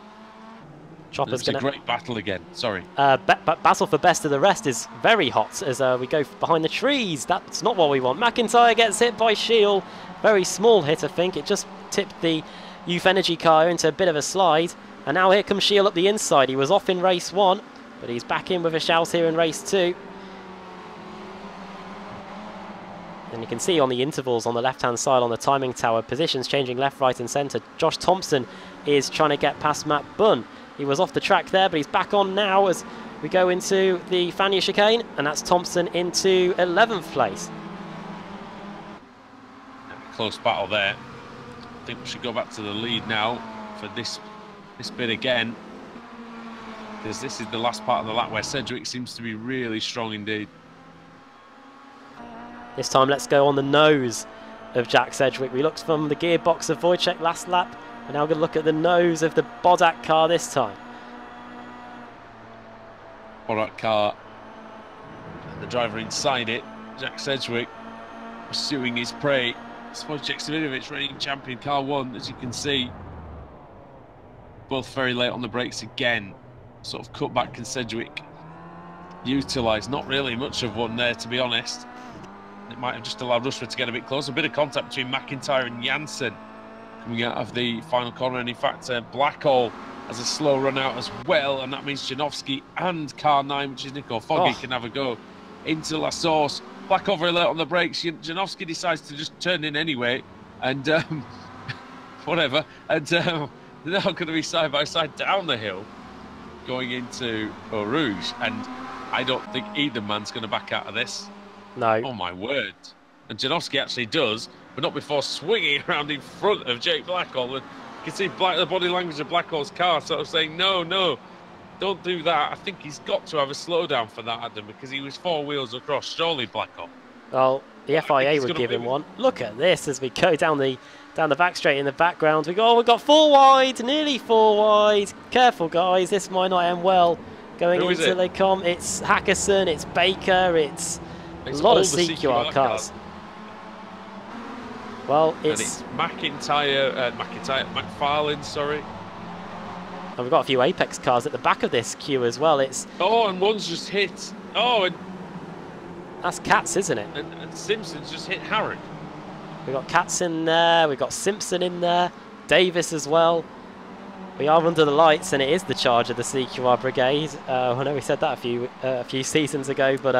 Chopper's It's a great battle again. Sorry. Battle for best of the rest is very hot as we go behind the trees. That's not what we want. McIntyre gets hit by Shield. Very small hit, I think. It just tipped the Youth Energy car into a bit of a slide. And now here comes Shield up the inside. He was off in race 1, but he's back in with a shout here in race 2. And you can see on the intervals on the left-hand side on the timing tower, positions changing left, right and centre. Josh Thompson is trying to get past Matt Bunn. He was off the track there, but he's back on now as we go into the Fania chicane, and that's Thompson into 11th place. Close battle there. I think we should go back to the lead now for this bit again, because this is the last part of the lap where Sedgwick seems to be really strong indeed. This time let's go on the nose of Jack Sedgwick. We looked from the gearbox of Wojciech last lap. We're now going to look at the nose of the Bodak car this time. Bodak car, and the driver inside it, Jack Sedgwick, pursuing his prey. It's Wojciech Svidovic, reigning champion, car 1, as you can see. Both very late on the brakes again. Sort of cutback can Sedgwick utilise. Not really much of one there, to be honest. It might have just allowed Rushford to get a bit closer. A bit of contact between McIntyre and Janssen coming out of the final corner, and in fact Blackhall has a slow run out as well, and that means Janowski and car 9, which is Nico Foggy, can have a go into La Source. Blackhall very late on the brakes. Janowski decides to just turn in anyway, and whatever, and they're now going to be side by side down the hill going into Eau Rouge, and I don't think either man's going to back out of this. No. Oh my word. And Janowski actually does, but not before swinging around in front of Jake Blackhall. And you can see the body language of Blackhall's car sort of saying, no, don't do that. I think he's got to have a slowdown for that, Adam, because he was 4 wheels across, surely, Blackhall. Well, the FIA would give him one. Look at this as we go down the back straight in the background. We've got 4 wide, nearly 4 wide. Careful, guys, this might not end well. Going into Lecombe, it's Hackerson, it's Baker, it's a lot of CQR cars. Well, it's McFarlane, sorry. And we've got a few Apex cars at the back of this queue as well. And one's just hit. And that's Katz, isn't it? And Simpson's just hit Harrod. We've got Katz in there. We've got Simpson in there. Davis as well. We are under the lights, and it is the charge of the CQR brigade. I know we said that a few seasons ago, but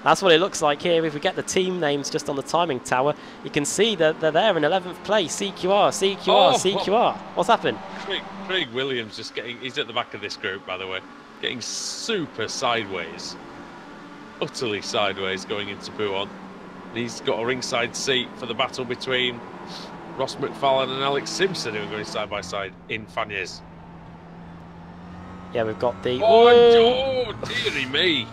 that's what it looks like here. If we get the team names just on the timing tower, you can see that they're there in 11th place. CQR. What's happened? Craig Williams he's at the back of this group, by the way, getting super sideways. Utterly sideways going into Buon. He's got a ringside seat for the battle between Ross McFarlane and Alex Simpson, who are going side by side in Fagnes. Yeah, we've got the... Oh, dearie me.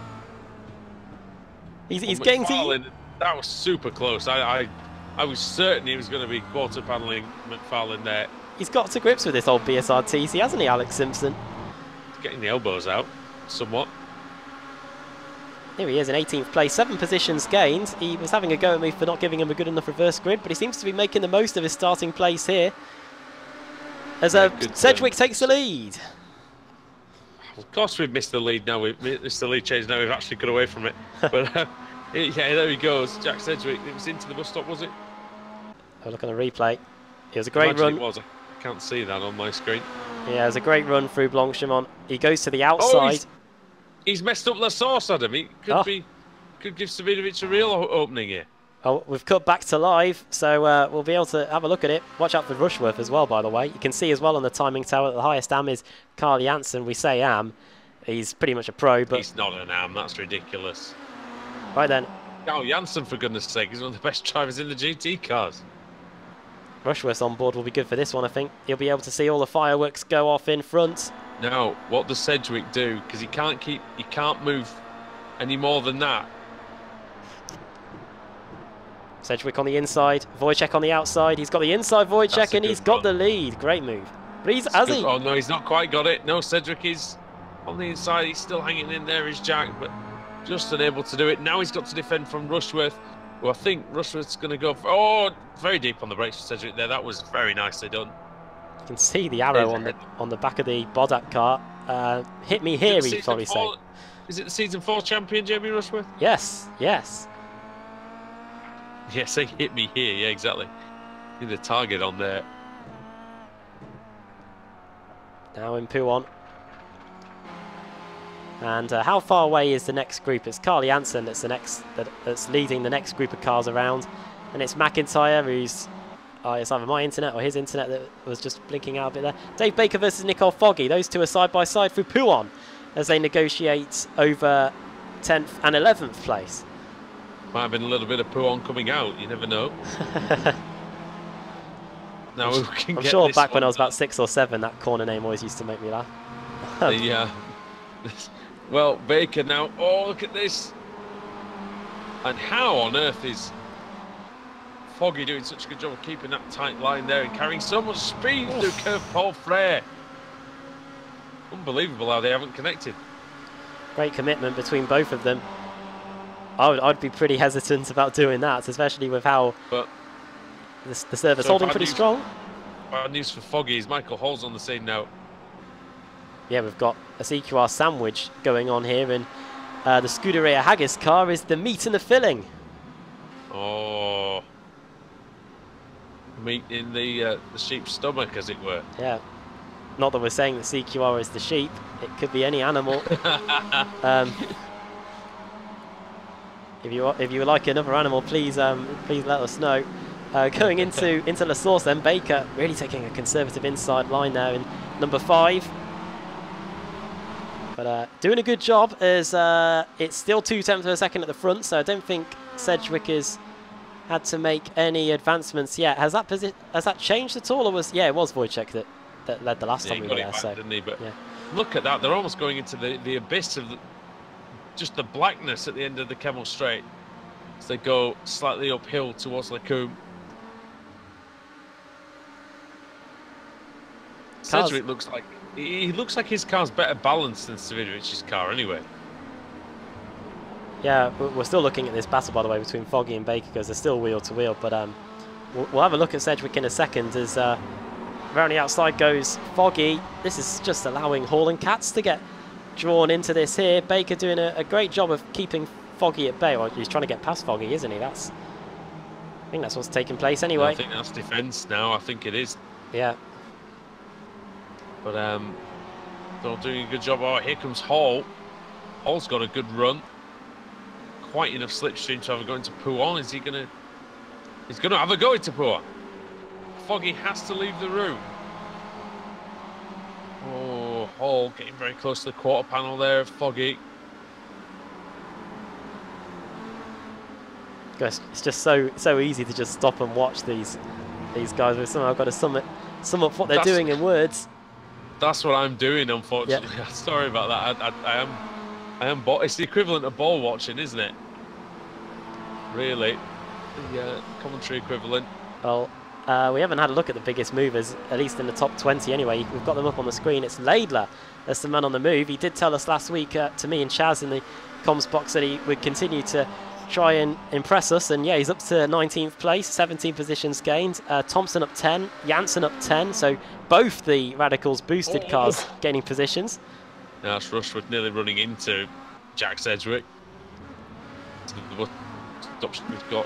He's getting to... That was super close. I was certain he was going to be quarter paneling McFarlane there. He's got to grips with this old BSRTC, hasn't he, Alex Simpson? He's getting the elbows out, somewhat. Here he is in 18th place, 7 positions gained. He was having a go at me for not giving him a good enough reverse grid, but he seems to be making the most of his starting place here. As Sedgwick takes the lead. Of course we've missed the lead now. We've missed the lead change now. We've actually got away from it. But yeah, there he goes. Jack Sedgwick. It was into the bus stop, was it? I'll look on the replay. It was a great run. It was. I can't see that on my screen. Yeah, it was a great run through Blanchimont. He goes to the outside. Oh, he's messed up the source, Adam. He could give Savidovic a real opening here. Oh, we've cut back to live, so we'll be able to have a look at it. Watch out for Rushworth as well, by the way. You can see as well on the timing tower that the highest AM is Carl Janssen. We say AM. He's pretty much a pro, but... He's not an AM. That's ridiculous. Right then. Carl Janssen, for goodness sake, is one of the best drivers in the GT cars. Rushworth's on board will be good for this one, I think. He'll be able to see all the fireworks go off in front. Now, what does Sedgwick do? Because he can't move any more than that. Sedgwick on the inside, Wojciech on the outside. He's got the inside Wojciech and he's got the lead. Great move. But oh no, he's not quite got it. No, Sedgwick is on the inside. He's still hanging in there, is Jack, but just unable to do it. Now he's got to defend from Rushworth, who I think Rushworth's going to go for... Oh, very deep on the brakes for Sedgwick there. That was very nicely done. You can see the arrow on the back of the Bodat car. Hit me here, he'd probably say. Is it the season 4 champion, Jamie Rushworth? Yes, yes. Yeah, say hit me here. Yeah, exactly. Need the target on there. Now in Pouon. And how far away is the next group? It's Carl Janssen that's leading the next group of cars around, and it's McIntyre who's it's either my internet or his internet that was just blinking out a bit there. Dave Baker versus Nicole Foggy. Those two are side by side through Pouon as they negotiate over 10th and 11th place. Might have been a little bit of Pouon coming out. You never know. Now I'm sure back when I was about 6 or 7, that corner name always used to make me laugh. Yeah. Well, Baker now. Oh, look at this. And how on earth is Foggy doing such a good job of keeping that tight line there and carrying so much speed through curve Paul Frere? Unbelievable how they haven't connected. Great commitment between both of them. I'd be pretty hesitant about doing that, especially with how the server's holding pretty strong. Bad news for Foggy is Michael Hall's on the scene now. Yeah, we've got a CQR sandwich going on here, and the Scuderia Haggis car is the meat and the filling. Oh, meat in the sheep's stomach, as it were. Yeah, not that we're saying that CQR is the sheep; it could be any animal. If you would like another animal, please please let us know. Going into La Source, then Baker really taking a conservative inside line there in number 5. But doing a good job as it's still 2/10 of a second at the front, so I don't think Sedgwick has had to make any advancements yet. Has that changed at all, or was it was Wojciech that led the last time we were there? So didn't he? But yeah. Look at that, they're almost going into the abyss of just the blackness at the end of the Kemmel Straight as they go slightly uphill towards Lecombe. Sedgwick looks like his car's better balanced than Savidovic's car anyway. Yeah, we're still looking at this battle, by the way, between Foggy and Baker because they're still wheel to wheel. But we'll have a look at Sedgwick in a second as around the outside goes Foggy. This is just allowing Hall and Katz to get drawn into this here. Baker doing a great job of keeping Foggy at bay. Well, he's trying to get past Foggy, isn't he? I think that's what's taking place anyway. I think that's defence now. I think it is. Yeah. But they're doing a good job. Oh, here comes Hall. Hall's got a good run. Quite enough slipstream to have a go into Pouon. Is he gonna? He's gonna have a go into Pouon. Foggy has to leave the room. Oh, Hall getting very close to the quarter panel there of Foggy. Gosh, it's just so easy to just stop and watch these These guys have somehow got to sum up what they're doing in words. That's what I'm doing, unfortunately. Yeah. Sorry about that. I am. It's the equivalent of ball watching, isn't it? Really, the commentary equivalent. Well, we haven't had a look at the biggest movers, at least in the top 20 anyway. We've got them up on the screen. It's Laidler that's the man on the move. He did tell us last week to me and Chaz in the comms box that he would continue to try and impress us, and yeah, he's up to 19th place, 17 positions gained. Thompson up 10, Janssen up 10, so both the Radicals boosted cars gaining positions. Now that's Rushwood nearly running into Jack Sedgwick. We've got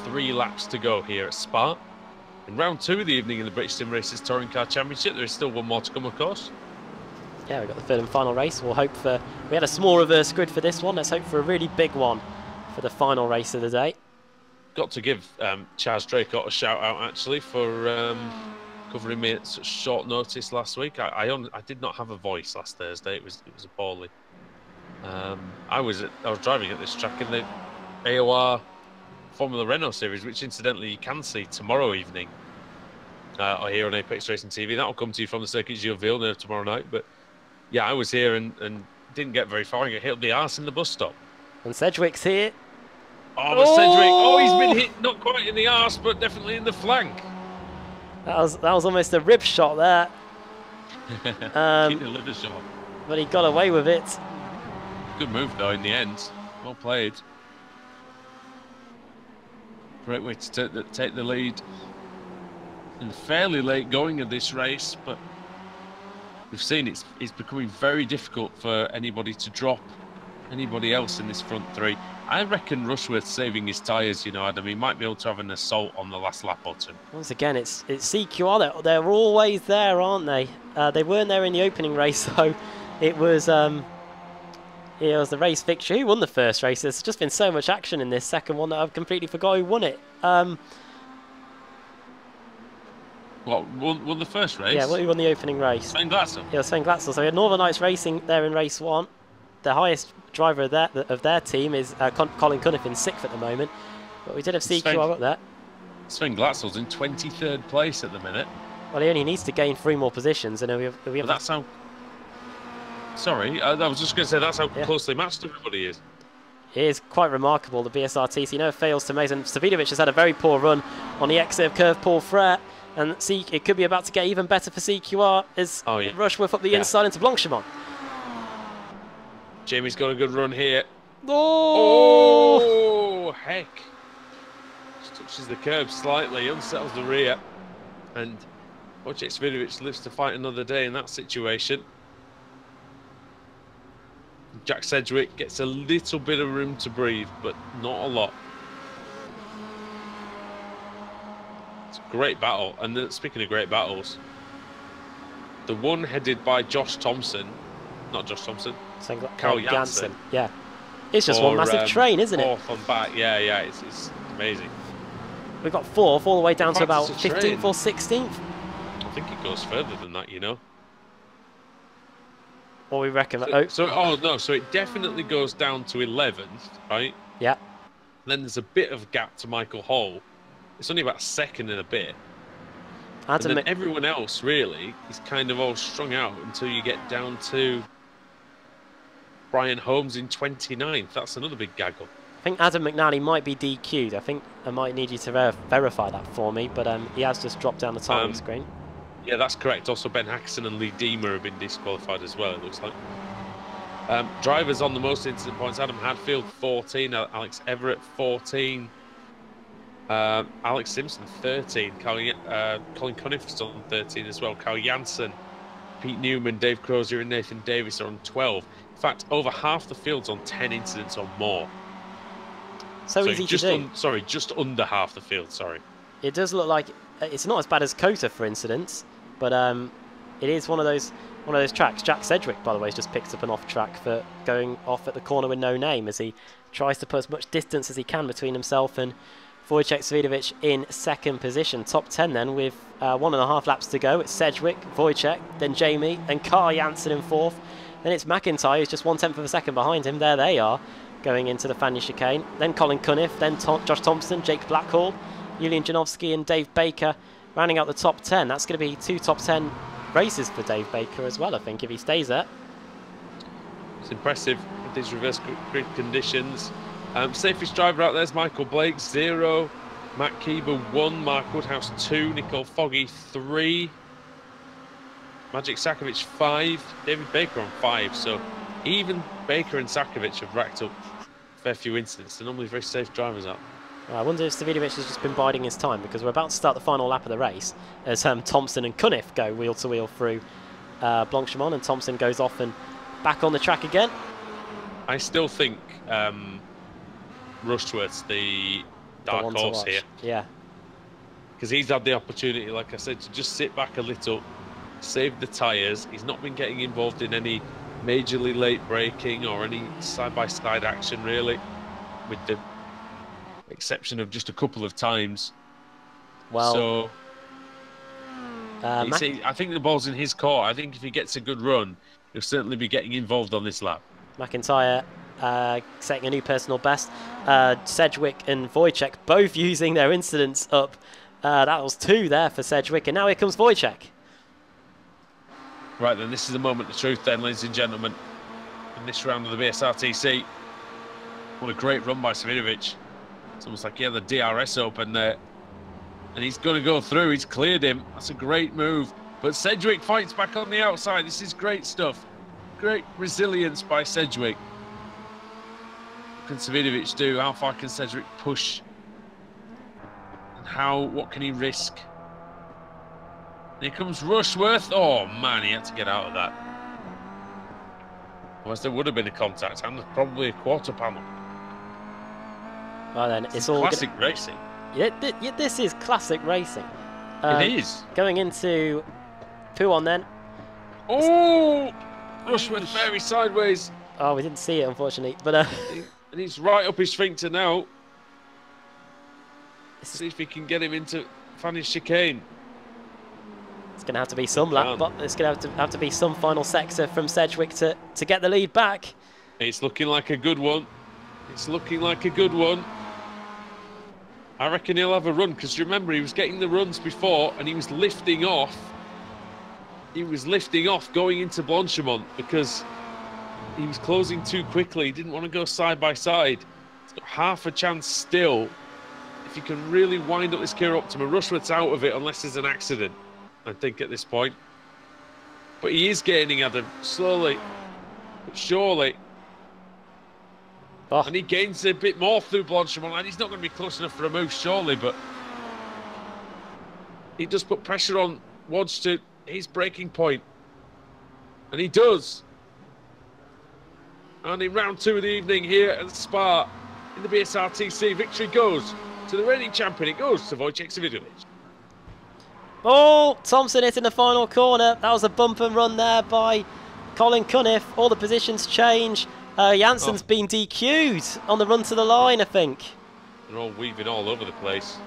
3 laps to go here at Spa. In round 2 of the evening in the British Sim Racers Touring Car Championship, there is still one more to come, of course. Yeah, we've got the third and final race. We'll hope for... We had a small reverse grid for this one. Let's hope for a really big one for the final race of the day. Got to give Chaz Draycott a shout out actually for covering me at such short notice last week. I did not have a voice last Thursday. It was appalling. I was driving at this track in the AOR Formula Renault Series, which incidentally you can see tomorrow evening here on Apex Racing TV. That'll come to you from the Circuit Gilles Villeneuve tomorrow night. But yeah, I was here and didn't get very far. I got hit the arse in the bus stop. And Sedgwick's here. Oh, but Sedgwick! Oh, he's been hit not quite in the arse, but definitely in the flank. That was almost a rib shot there. Liver shot. But he got away with it. Good move though in the end. Well played. Great way to take the lead in the fairly late going of this race, but we've seen it's becoming very difficult for anybody to drop anybody else in this front 3. I reckon Rushworth's saving his tyres, you know, Adam. He might be able to have an assault on the last lap or 2. Once again, it's CQR. They're always there, aren't they? They weren't there in the opening race, so it was the race victory. Who won the first race? There's just been so much action in this second one that I've completely forgot who won it. What, won the first race? Yeah, who won the opening race? Sven Glatzel. Yeah, Sven Glatzel. So we had Northern Lights Racing there in race 1. The highest driver of their team is Colin Cunniff in 6th at the moment. But we did have CQR up there. Sven Glatzel's in 23rd place at the minute. Well, he only needs to gain 3 more positions, and we have that's how... Sorry, I was just going to say that's how closely matched everybody is. It is quite remarkable, the BSRTC never fails to amaze, and Savinovic has had a very poor run on the exit of Curve Paul Frere, and it could be about to get even better for CQR as Rushworth up the inside into Blanchimont. Jamie's got a good run here. Oh, heck. Just touches the curb slightly, unsettles the rear, and Wojciech Savinovic lives to fight another day in that situation. Jack Sedgwick gets a little bit of room to breathe, but not a lot. It's a great battle. And speaking of great battles, the one headed by Josh Thompson, not Josh Thompson, Carl Janssen. Yeah. It's just one massive train, isn't it? Fourth on back. Yeah, it's amazing. We've got 4th all the way down to about 15th or 16th. I think it goes further than that, you know. What we reckon. So it definitely goes down to 11th, right? Yeah. Then there's a bit of gap to Michael Hall. It's only about a second and a bit. And then everyone else really is kind of all strung out until you get down to Brian Holmes in 29th. That's another big gaggle. I think Adam McNally might be DQ'd. I think I might need you to verify that for me, but he has just dropped down the timing screen. Yeah, that's correct. Also, Ben Hackson and Lee Deemer have been disqualified as well, it looks like. Drivers on the most incident points: Adam Hadfield, 14. Alex Everett, 14. Alex Simpson, 13. Colin Cunniff is on 13 as well. Carl Janssen, Pete Newman, Dave Crozier and Nathan Davis are on 12. In fact, over half the field's on 10 incidents or more. So easy to do. Just under half the field, sorry. It does look like it's not as bad as Cota, for instance, but it is one of those tracks. Jack Sedgwick, by the way, has just picked up an off track for going off at the corner with no name as he tries to put as much distance as he can between himself and Wojciech Savinovic in 2nd position. Top 10 then with 1.5 laps to go. It's Sedgwick, Wojciech, then Jamie, then Carl Janssen in 4th. Then it's McIntyre, who's just 1/10 of a second behind him. There they are, going into the Fania chicane. Then Colin Cunniff, then Josh Thompson, Jake Blackhall, Julian Janowski and Dave Baker rounding out the top 10. That's going to be 2 top 10 races for Dave Baker as well, I think, if he stays there. It's impressive with these reverse grid conditions. Safest driver out there is Michael Blake, 0. Matt Keeber, 1. Mark Woodhouse, 2. Nicole Foggy, 3. Magic Sakovic, 5. David Baker on 5. So even Baker and Sakovic have racked up a fair few incidents. They're normally very safe drivers out. I wonder if Savidovic has just been biding his time, because we're about to start the final lap of the race as Thompson and Cunniff go wheel to wheel through Blanchimont, and Thompson goes off and back on the track again. I still think Rushworth's the dark horse here. Yeah. Because he's had the opportunity, like I said, to just sit back a little, save the tyres. He's not been getting involved in any majorly late braking or any side-by-side action, really, with the exception of just a couple of times. Well, so I think the ball's in his court. I think if he gets a good run, he'll certainly be getting involved on this lap. McIntyre setting a new personal best. Sedgwick and Wojciech both using their incidents up. That was 2 there for Sedgwick, and now here comes Wojciech. Right then, this is the moment of truth then, ladies and gentlemen. In this round of the BSRTC. What a great run by Savidovic. It's almost like he had the DRS open there. And he's going to go through. He's cleared him. That's a great move. But Sedgwick fights back on the outside. This is great stuff. Great resilience by Sedgwick. What can Savidovic do? How far can Sedgwick push? And what can he risk? And here comes Rushworth. Oh man, he had to get out of that. Otherwise there would have been a contact and probably a quarter panel. Well then, it's all classic racing. Yeah, this is classic racing. It is. Going into Pouon then. Oh! Rushworth very sideways. Oh, we didn't see it, unfortunately. But and he's right up his sphincter now. See if he can get him into Fanny's chicane. It's going to have to be some lap, but it's going to have to be some final sector from Sedgwick to get the lead back. It's looking like a good one. It's looking like a good one. I reckon he'll have a run, because remember, he was getting the runs before and he was lifting off. He was lifting off going into Blanchimont because he was closing too quickly. He didn't want to go side by side. He's got half a chance still. If you can really wind up this Kia Optima, Rushworth's out of it unless there's an accident, I think, at this point. But he is gaining Adam, slowly but surely. Oh. And he gains a bit more through Blanchimont, and he's not going to be close enough for a move, surely, but he does put pressure on Wodge to his breaking point. And he does. And in round 2 of the evening here at Spa, in the BSRTC, victory goes to the reigning champion. It goes to Wojciech Savidovic. Oh, Thompson hit in the final corner. That was a bump and run there by Colin Cunniff. All the positions change. Jansen's been DQ'd on the run to the line, I think. They're all weaving all over the place.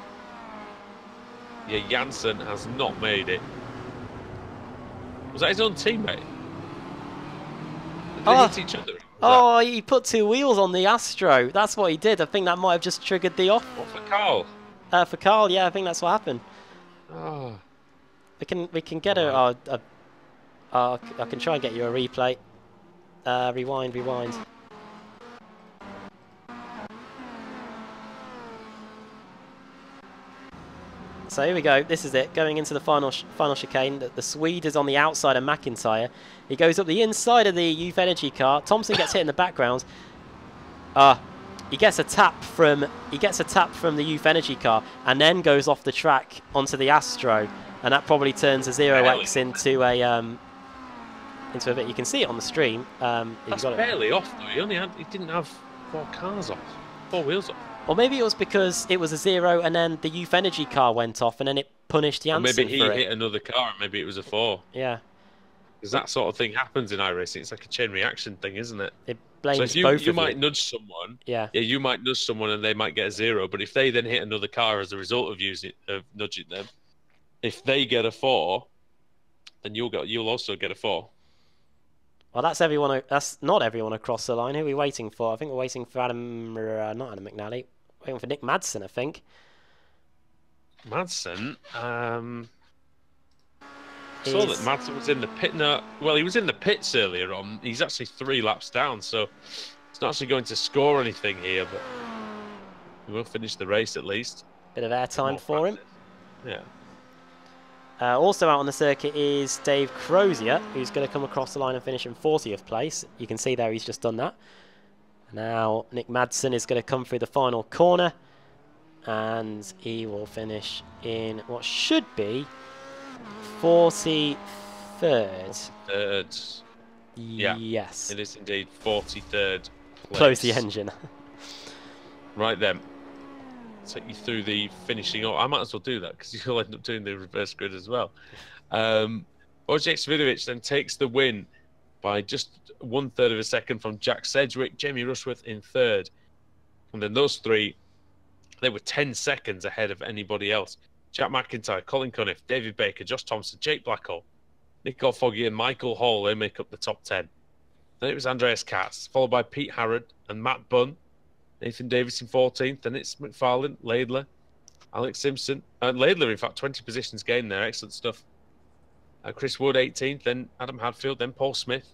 Yeah, Jansen has not made it. Was that his own teammate? Did they hit each other? Oh, he put 2 wheels on the Astro. That's what he did. I think that might have just triggered the off. What, for Carl? For Carl, yeah, I think that's what happened. Oh. We can get I can try and get you a replay. Rewind. So here we go. This is it. Going into the final chicane. The Swede is on the outside of McIntyre. He goes up the inside of the Youth Energy car. Thompson gets hit in the background. He gets a tap from the Youth Energy car, and then goes off the track onto the Astro, and that probably turns a 0x into a bit. You can see it on the stream. That's barely off though. He didn't have 4 wheels off. Or maybe it was because it was a 0 and then the Youth Energy car went off and then it punished Jansen. Maybe he hit another car and maybe it was a 4. Yeah. Because that sort of thing happens in iRacing. It's like a chain reaction thing, isn't it? It blames so if you might nudge someone. Yeah, you might nudge someone and they might get a 0. But if they then hit another car as a result of nudging them, if they get a 4, then you'll also get a 4. Well, that's everyone. That's not everyone across the line. Who are we waiting for? I think we're waiting for not Adam McNally. Waiting for Nick Madsen, I think. Madsen. Saw that Madsen was in the pit. No, well, he was in the pits earlier on. He's actually 3 laps down, so he's not actually going to score anything here, but he will finish the race at least. Bit of airtime for him. Yeah. Also out on the circuit is Dave Crozier, who's going to come across the line and finish in 40th place. You can see there he's just done that. Now Nick Madsen is going to come through the final corner, and he will finish in what should be 43rd. 43rd. Yeah. Yes. It is indeed 43rd place. Close the engine. Right then. Take you through the finishing. I might as well do that because you'll end up doing the reverse grid as well. Wojciech Svidovic then takes the win by just 1/3 of a second from Jack Sedgwick, Jamie Rushworth in 3rd. And then those 3, they were 10 seconds ahead of anybody else. Jack McIntyre, Colin Cunniff, David Baker, Josh Thompson, Jake Blackhall, Nick Foggy and Michael Hall. They make up the top 10. Then it was Andreas Katz, followed by Pete Harrod and Matt Bunn. Nathan Davis in 14th, then it's McFarlane, Laidler, Alex Simpson. Laidler, in fact, 20 positions gained there. Excellent stuff. Chris Wood, 18th, then Adam Hadfield, then Paul Smith.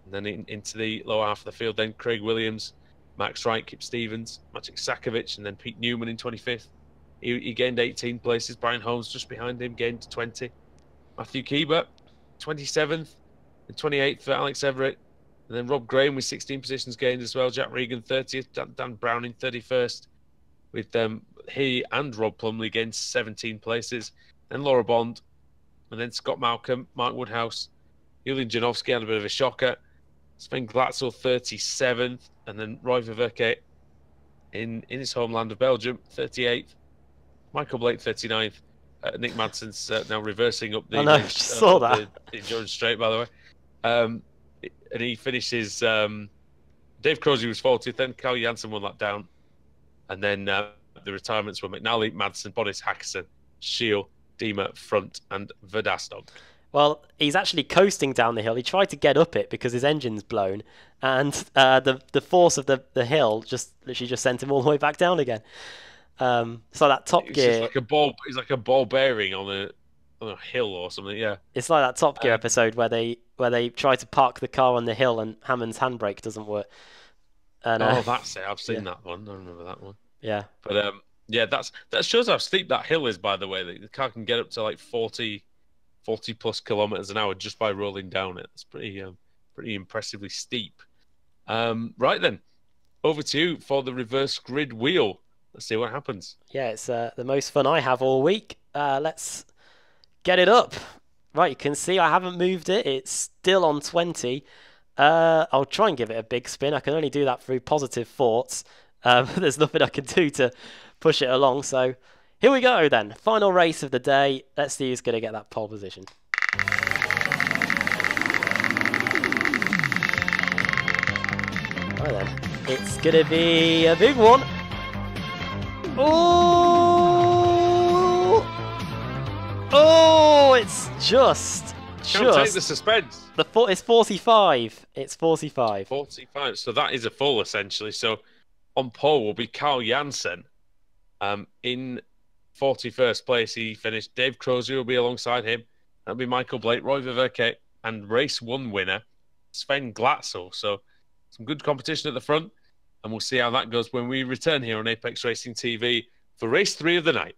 And then into the lower half of the field, then Craig Williams, Max Wright, Kip Stevens, Maciej Sakovic, and then Pete Newman in 25th. He gained 18 places. Brian Holmes just behind him, gained 20. Matthew Keeber, 27th, and 28th for Alex Everett. And then Rob Graham with 16 positions gained as well. Jack Regan 30th. Dan Brown in 31st. With he and Rob Plumley gained 17 places. Then Laura Bond. And then Scott Malcolm, Mark Woodhouse. Julian Janowski had a bit of a shocker. Sven Glatzel 37th. And then Roy Ververke in his homeland of Belgium 38th. Michael Blake 39th. Nick Madsen's now reversing up the, saw that. the endurance straight, by the way. And he finishes. Dave Crozier was 40th, then Carl Janssen one lap down. And then the retirements were McNally, Madsen, Boris Hackerson, Scheel, Diemer, Front, and Verdasdog. Well, he's actually coasting down the hill. He tried to get up it because his engine's blown. And the force of the hill literally just sent him all the way back down again. So that top gear. It's like a ball bearing on a hill or something, yeah. It's like that Top Gear episode where they try to park the car on the hill and Hammond's handbrake doesn't work. And, that's it. I've seen that one. I remember that one. Yeah. But yeah, that shows how steep that hill is. By the way, the car can get up to like 40 plus kilometers an hour just by rolling down it. It's pretty impressively steep. Right then, over to you for the reverse grid wheel. Let's see what happens. Yeah, it's the most fun I have all week. Let's get it up. Right, you can see I haven't moved it. It's still on 20. I'll try and give it a big spin. I can only do that through positive thoughts. There's nothing I can do to push it along. So here we go then. Final race of the day. Let's see who's going to get that pole position. Right then. It's going to be a big one. Oh, it's just. Can't take the suspense. It's 45. It's 45. 45. So that is a full essentially. So on pole will be Carl Janssen. In 41st place, he finished. Dave Crozier will be alongside him. That'll be Michael Blake, Roy Ververke, and race 1 winner Sven Glatzel. So some good competition at the front, and we'll see how that goes when we return here on Apex Racing TV for race 3 of the night.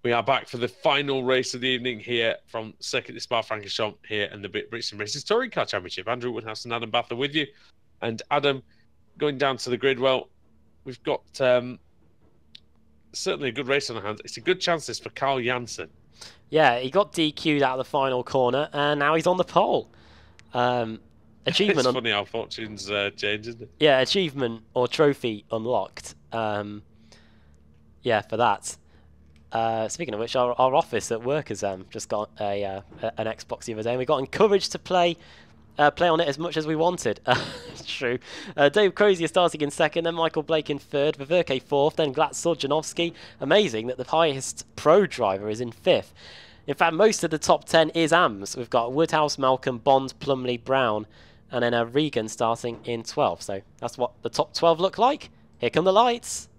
We are back for the final race of the evening here from Circuit de Spa-Francorchamps here in the British Races Touring Car Championship. Andrew Woodhouse and Adam Bath are with you. And Adam, going down to the grid, well, we've got certainly a good race on our hands. It's a good chance this for Carl Janssen. Yeah, he got DQ'd out of the final corner, and now he's on the pole. Achievement. It's funny how fortunes change, isn't it? Yeah, achievement or trophy unlocked. Yeah, for that. Speaking of which, our office at work has just got an Xbox the other day, and we got encouraged to play on it as much as we wanted. It's true. Dave Crozier starting in second, then Michael Blake in third, Viverke fourth, then Glatzel, Janowski. Amazing that the highest pro driver is in fifth. In fact, most of the top 10 is AMS. We've got Woodhouse, Malcolm, Bond, Plumley, Brown, and then Regan starting in 12th. So that's what the top 12 look like. Here come the lights.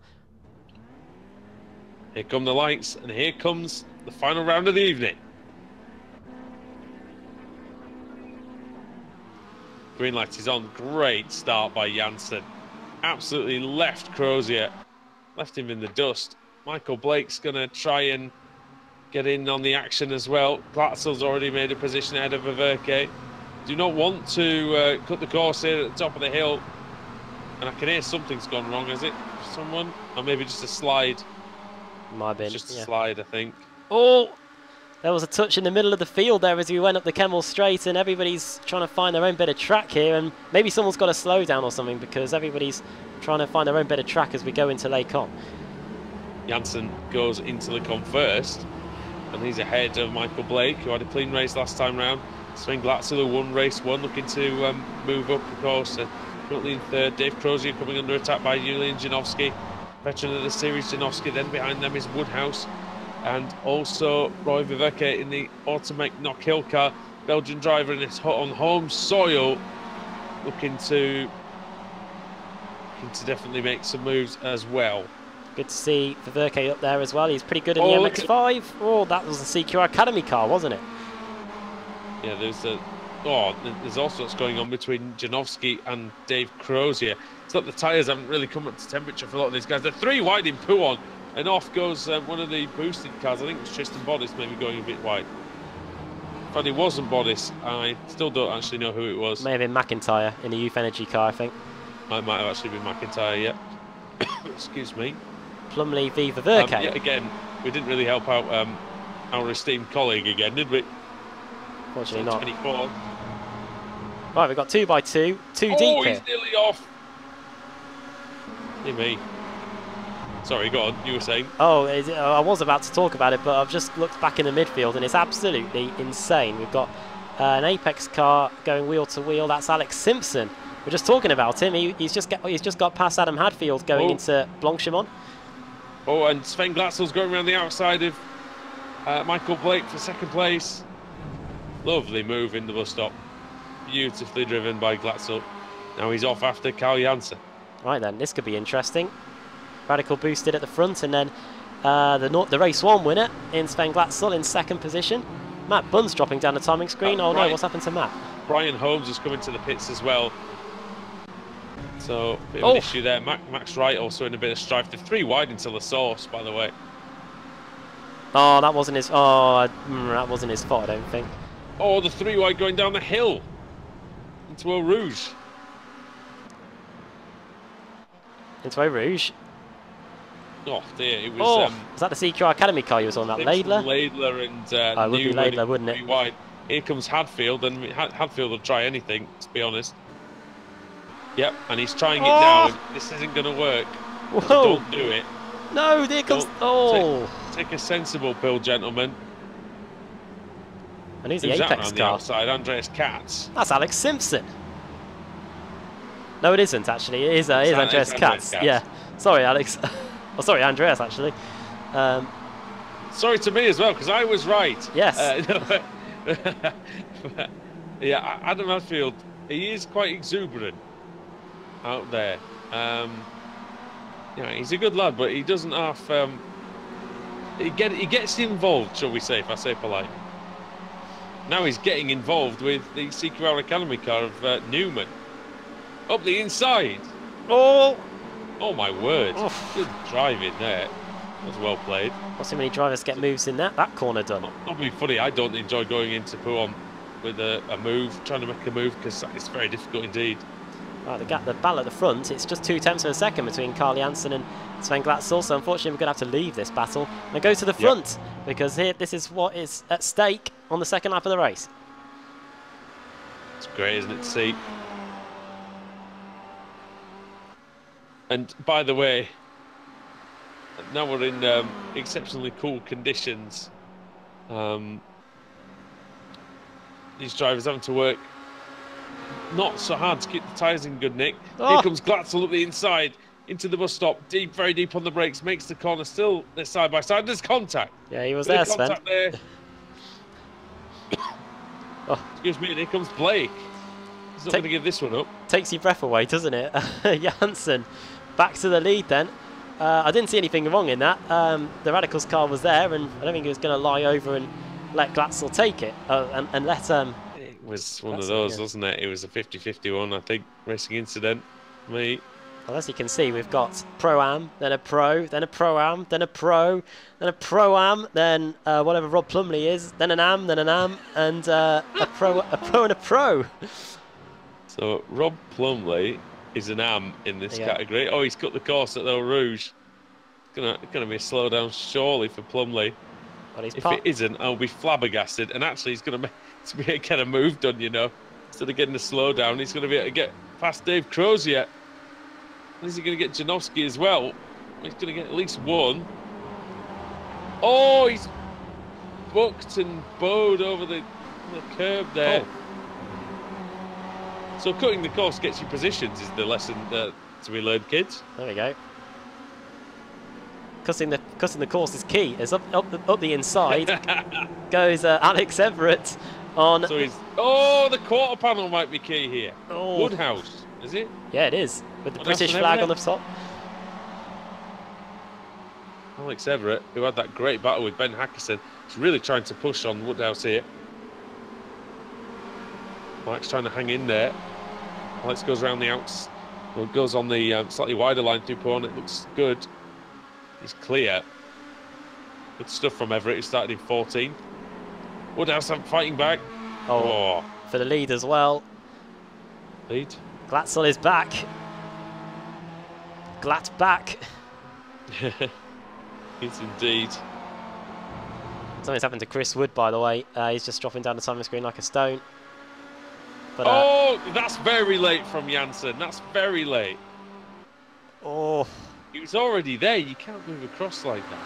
Here come the lights, and here comes the final round of the evening. Green light is on. Great start by Janssen. Absolutely left Crozier. Left him in the dust. Michael Blake's going to try and get in on the action as well. Glatzel's already made a position ahead of Viverke. Do not want to cut the course here at the top of the hill. And I can hear something's gone wrong, has it? Someone? Or maybe just a slide. Might have been. Just a slide, I think. Oh! There was a touch in the middle of the field there as we went up the Kemmel Straight, and everybody's trying to find their own bit of track here, and maybe someone's got to slow down or something because everybody's trying to find their own bit of track as we go into Les Combes. Janssen goes into Le Combes first, and he's ahead of Michael Blake, who had a clean race last time round. Sven Glatzel, who won race one, looking to move up, of course. Currently in third. Dave Crozier coming under attack by Julian Janowski. Veteran of the series, Janowski. Then behind them is Woodhouse. And also Roy Viverke in the Automac Knockhill car. Belgian driver in his on home soil. Looking to definitely make some moves as well. Good to see Viverke up there as well. He's pretty good in the MX-5. Oh, that was the CQR Academy car, wasn't it? Yeah, there's all sorts going on between Janowski and Dave Crozier. It's like the tyres haven't really come up to temperature for a lot of these guys. They're three wide in Pouon, and off goes one of the boosted cars. I think it was Tristan Bodis maybe going a bit wide. In fact, it wasn't Bodis. I still don't actually know who it was. May have been McIntyre in the Youth Energy car, I think. It might have actually been McIntyre, yeah. Excuse me. Plumley v Viverke. Yeah, again, we didn't really help out our esteemed colleague again, did we? Fortunately not. 24. Right, we've got 2x2, two deep here. here. He's nearly off. Dear me. Sorry, go on, you were saying? Oh, I was about to talk about it, but I've just looked back in the midfield and it's absolutely insane. We've got an Apex car going wheel to wheel. That's Alex Simpson. We're just talking about him. He's just got past Adam Hadfield going into Blanchimont. Oh, and Sven Glatzel's going around the outside of Michael Blake for second place. Lovely move in the bus stop. Beautifully driven by Glatzel. Now he's off after Carl Janssen. Right then, this could be interesting. Radical boosted at the front, and then the race one winner in Sven Glatzel in second position. Matt Bunn's dropping down the timing screen. Oh no, what's happened to Matt? Brian Holmes has come into the pits as well. So, a bit of an issue there. Max Wright also in a bit of strife. They're three wide until the source, by the way. Oh, that wasn't his. Oh, that wasn't his fault, I don't think. Oh, the three wide going down the hill into Eau Rouge. Into Eau Rouge. Oh dear, it was. Was that the CQR Academy car you was on? That Laidler. Laidler and it would be Laidler, wouldn't it? Wide. Here comes Hadfield, and Hadfield will try anything. To be honest. Yep, and he's trying it now. And this isn't going to work. Whoa! Don't do it. No, there comes. Take a sensible pill, gentlemen. And who's the Apex car? On the outside, Andreas Katz. That's Alex Simpson. No, it isn't actually. It is Andreas Katz. Yeah. Sorry, Alex. Oh, sorry, Andreas actually. Sorry to me as well, because I was right. Yes. Yeah, Adam Hadfield, he is quite exuberant out there. Yeah, he's a good lad, but he doesn't have. He gets involved, shall we say, if I say polite. Now he's getting involved with the CQR Academy car of Newman. Up the inside. Oh my word. Good driving there. was well played. Not so many drivers get moves in that corner done. Not be funny. I don't enjoy going into Puon with a move, trying to make a move, because it's very difficult indeed. Right, the battle at the front, it's just 0.2 of a second between Carl Janssen and Sven Glatzel, so unfortunately we're going to have to leave this battle and go to the front, because here, this is what is at stake on the second lap of the race. It's great, isn't it, to see? And by the way, now we're in exceptionally cool conditions. These drivers having to work not so hard to keep the tyres in good nick. Oh. Here comes Glatzel up the inside into the bus stop, deep, very deep on the brakes, makes the corner. Still, they're side by side. There's contact. Yeah, he was there, Sven. There. Oh. Excuse me, and here comes Blake. He's not going to give this one up. Takes your breath away, doesn't it? Janssen back to the lead then. I didn't see anything wrong in that. The Radicals car was there, and I don't think he was going to lie over and let Glatzel take it and let It was one of those, wasn't it? It was a 50-50 one, I think, racing incident. Me. Well, as you can see, we've got Pro-Am, then a Pro, then a Pro-Am, then a Pro, then a Pro-Am, then whatever Rob Plumley is, then an Am, and a Pro and a Pro. So Rob Plumley is an Am in this category. Oh, he's cut the course at Eau Rouge. It's gonna be a slowdown surely for Plumley. Well, if it isn't, I'll be flabbergasted. And actually, he's going to get a move done, you know. Instead of getting a slowdown, he's going to be able to get past Dave Crozier. And is he going to get Janowski as well? He's going to get at least one. Oh, he's booked and bowed over the curb there. Oh. So cutting the course gets you positions is the lesson to be learned, kids. There we go. Cutting the course is key. It's up the inside goes Alex Everett on. So the quarter panel might be key here. Oh. Woodhouse, is it? Yeah, it is, with the British flag on the top. Alex Everett, who had that great battle with Ben Hackerson, is really trying to push on Woodhouse here. Mike's trying to hang in there. Alex goes around the outs, or goes on the slightly wider line through Puon. It looks good. He's clear. Good stuff from Everett, who started in 14th. Woodhouse fighting back. Oh, for the lead as well. Lead. Glatzel is back. Glat back. It's indeed. Something's happened to Chris Wood, by the way. He's just dropping down the timing screen like a stone. But, that's very late from Janssen. That's very late. Oh. He was already there. You can't move across like that.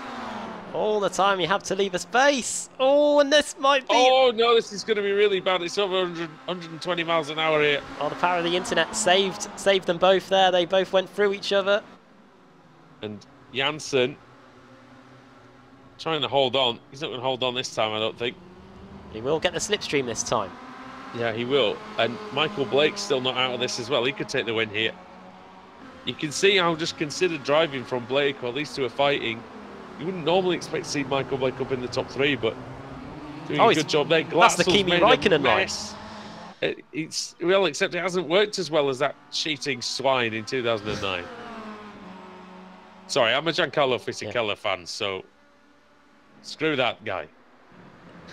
All the time you have to leave a space. Oh, and this might be... Oh, no, this is going to be really bad. It's over 120 miles an hour here. Oh, the power of the internet saved them both there. They both went through each other. And Janssen trying to hold on. He's not going to hold on this time, I don't think. He will get the slipstream this time. Yeah, he will. And Michael Blake's still not out of this as well. He could take the win here. You can see how just considered driving from Blake while these two are fighting. You wouldn't normally expect to see Michael Blake up in the top three, but doing a good job there. That's the Kimi Räikkönen line. Well, except it hasn't worked as well as that cheating swine in 2009. Sorry, I'm a Giancarlo Fisichella fan, so screw that guy.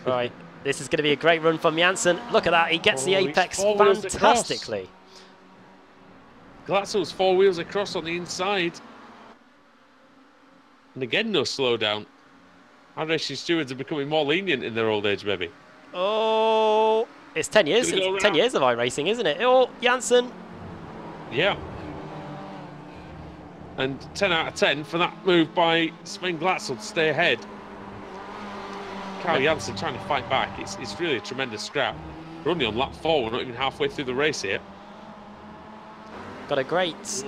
Right, this is going to be a great run from Janssen. Look at that, he gets the apex fantastically. Glatzel's 4 wheels across on the inside. And again, no slowdown. iRacing stewards are becoming more lenient in their old age, maybe. Oh, it's 10 years. It's 10 years of iRacing, isn't it? Oh, Janssen. Yeah. And 10 out of 10 for that move by Sven Glatzel to stay ahead. Carl Janssen trying to fight back. It's really a tremendous scrap. We're only on lap 4. We're not even halfway through the race here. Got a great...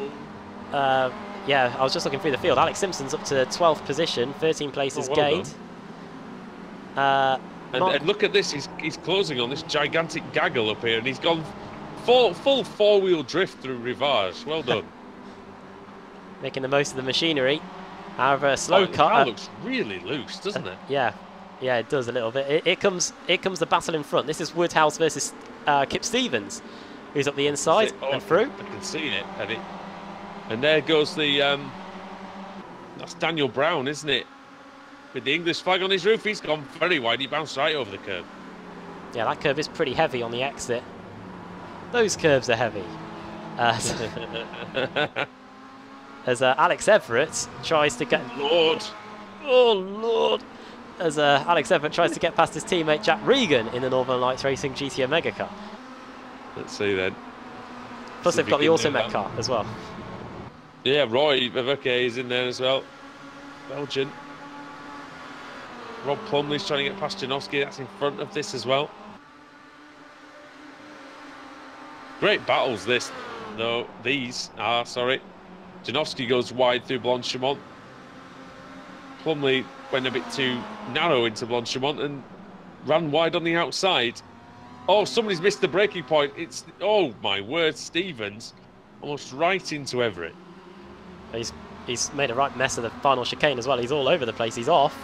yeah, I was just looking through the field. Alex Simpson's up to 12th position, 13 places gained. And look at this, he's closing on this gigantic gaggle up here, and he's gone full four-wheel drift through Rivage. Well done. Making the most of the machinery. However, a slow car... The car looks really loose, doesn't it? Yeah, it does a little bit. It comes the battle in front. This is Woodhouse versus Kip Stevens, who's up the inside and through. I can see it, and there goes the That's Daniel Brown, isn't it? With the English flag on his roof, he's gone very wide. He bounced right over the curb. Yeah, that curve is pretty heavy on the exit. Those curves are heavy. As Alex Everett tries to get... Lord. Oh, Lord. As Alex Everett tries to get past his teammate Jack Regan in the Northern Lights Racing GT Omega car. Let's see then. Plus they've got the Automet car as well. Yeah, Roy Verke is in there as well. Belgian. Rob Plumley's trying to get past Janowski. That's in front of this as well. Great battles this, though. These are, sorry. Janowski goes wide through Blanchimont. Plumley went a bit too narrow into Blanchimont and ran wide on the outside. Oh, somebody's missed the braking point. It's, oh my word, Stevens almost right into Everett. He's made a right mess of the final chicane as well. He's all over the place. He's off.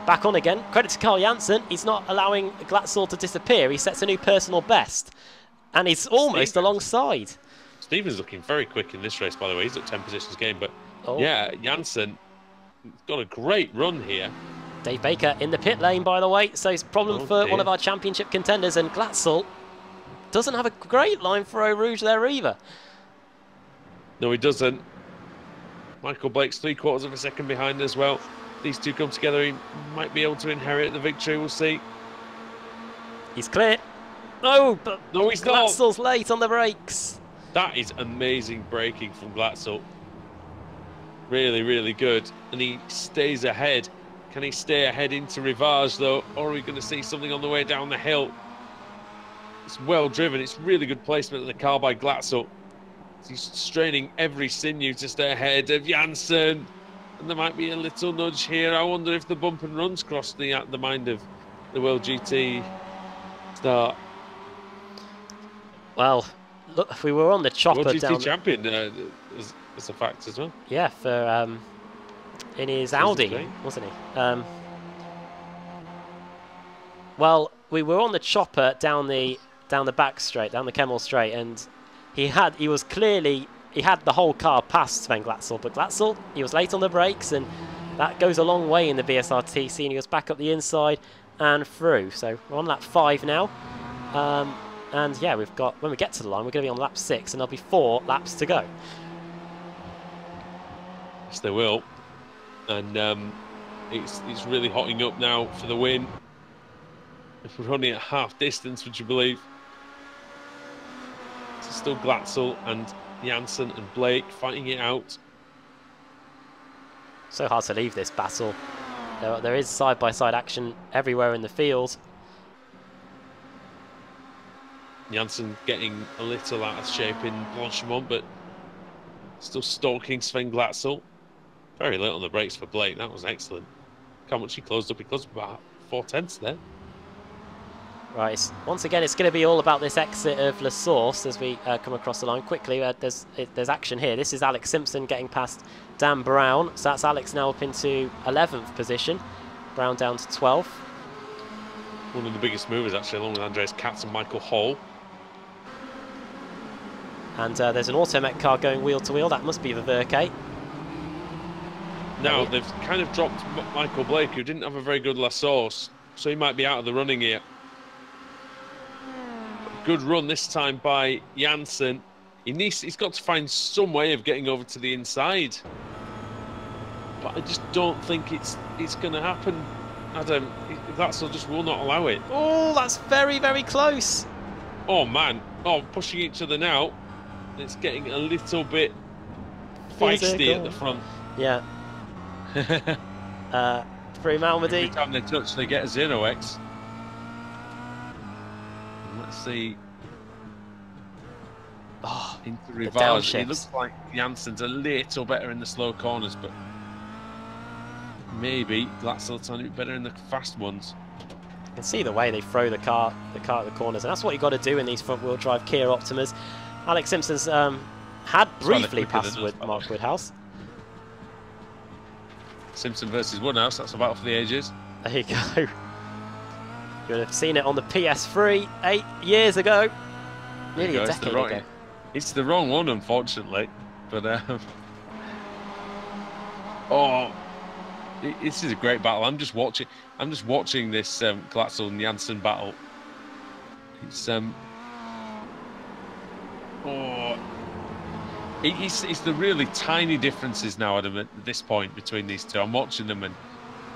Back on again. Credit to Carl Janssen. He's not allowing Glatzel to disappear. He sets a new personal best. And he's almost alongside. Stevens looking very quick in this race, by the way. He's at 10 positions game, but yeah, Janssen got a great run here. Dave Baker in the pit lane, by the way, so it's a problem for one of our championship contenders, and Glatzel doesn't have a great line for Eau Rouge there either. No, he doesn't. Michael Blake's 3/4 of a second behind as well. These two come together, he might be able to inherit the victory, we'll see. He's clear. No, but no, he's Glatzel's not. late on the brakes. That is amazing braking from Glatzel. Really, really good. And he stays ahead. Can he stay ahead into Rivage, though? Or are we going to see something on the way down the hill? It's well driven. It's really good placement of the car by Glatzel. He's straining every sinew to stay ahead of Janssen. And there might be a little nudge here. I wonder if the bump and runs crossed the mind of the World GT start. Well, look, if we were on the chopper World down... GT champion as a fact as well. Yeah, for in his Audi, wasn't he? Well, we were on the chopper down the back straight, down the Kemmel straight, and he had the whole car past Sven Glatzel, but Glatzel, he was late on the brakes, and that goes a long way in the BSRTC, and he goes back up the inside and through. So we're on lap 5 now. And yeah, we've got, when we get to the line, we're going to be on lap 6, and there'll be 4 laps to go. Yes, they will. And it's really hotting up now for the win. If we're running at half distance, would you believe? It's still Glatzel and Janssen and Blake fighting it out. So hard to leave this battle. There is side-by-side action everywhere in the field. Janssen getting a little out of shape in Blanchimont, but still stalking Sven Glatzel. Very late on the brakes for Blake. That was excellent. Look how much he closed up. He closed up about 4/10 there. Right, once again, it's going to be all about this exit of La Source as we come across the line quickly. There's action here. This is Alex Simpson getting past Dan Brown. So that's Alex now up into 11th position. Brown down to 12th. One of the biggest movers, actually, along with Andreas Katz and Michael Hall. And there's an Automet car going wheel to wheel. That must be the Verke. Now, they've kind of dropped Michael Blake, who didn't have a very good La Source, so he might be out of the running here. Good run this time by Janssen. He's got to find some way of getting over to the inside. But I just don't think it's going to happen, Adam. Glatzel just will not allow it. Oh, that's very, very close. Oh, man. Oh, pushing each other now. It's getting a little bit feisty at the front. Yeah. Through Malmedy. Every time they touch, they get a 0x. Let's see. Oh, into Rivage. It looks like Janssen's a little better in the slow corners, but maybe Glatzel's a little bit better in the fast ones. You can see the way they throw the car at the corners, and that's what you've got to do in these front-wheel drive Kia Optimas. Alex Simpson's had briefly passed with Mark Woodhouse. Simpson versus Woodhouse, that's a battle for the ages. There you go. You would have seen it on the PS3 8 years ago. Nearly a decade ago. It's the wrong one, unfortunately. But Oh, this is a great battle. I'm just watching this Glatzel and Janssen battle. It's it's the really tiny differences now, Adam, at this point between these two. I'm watching them, and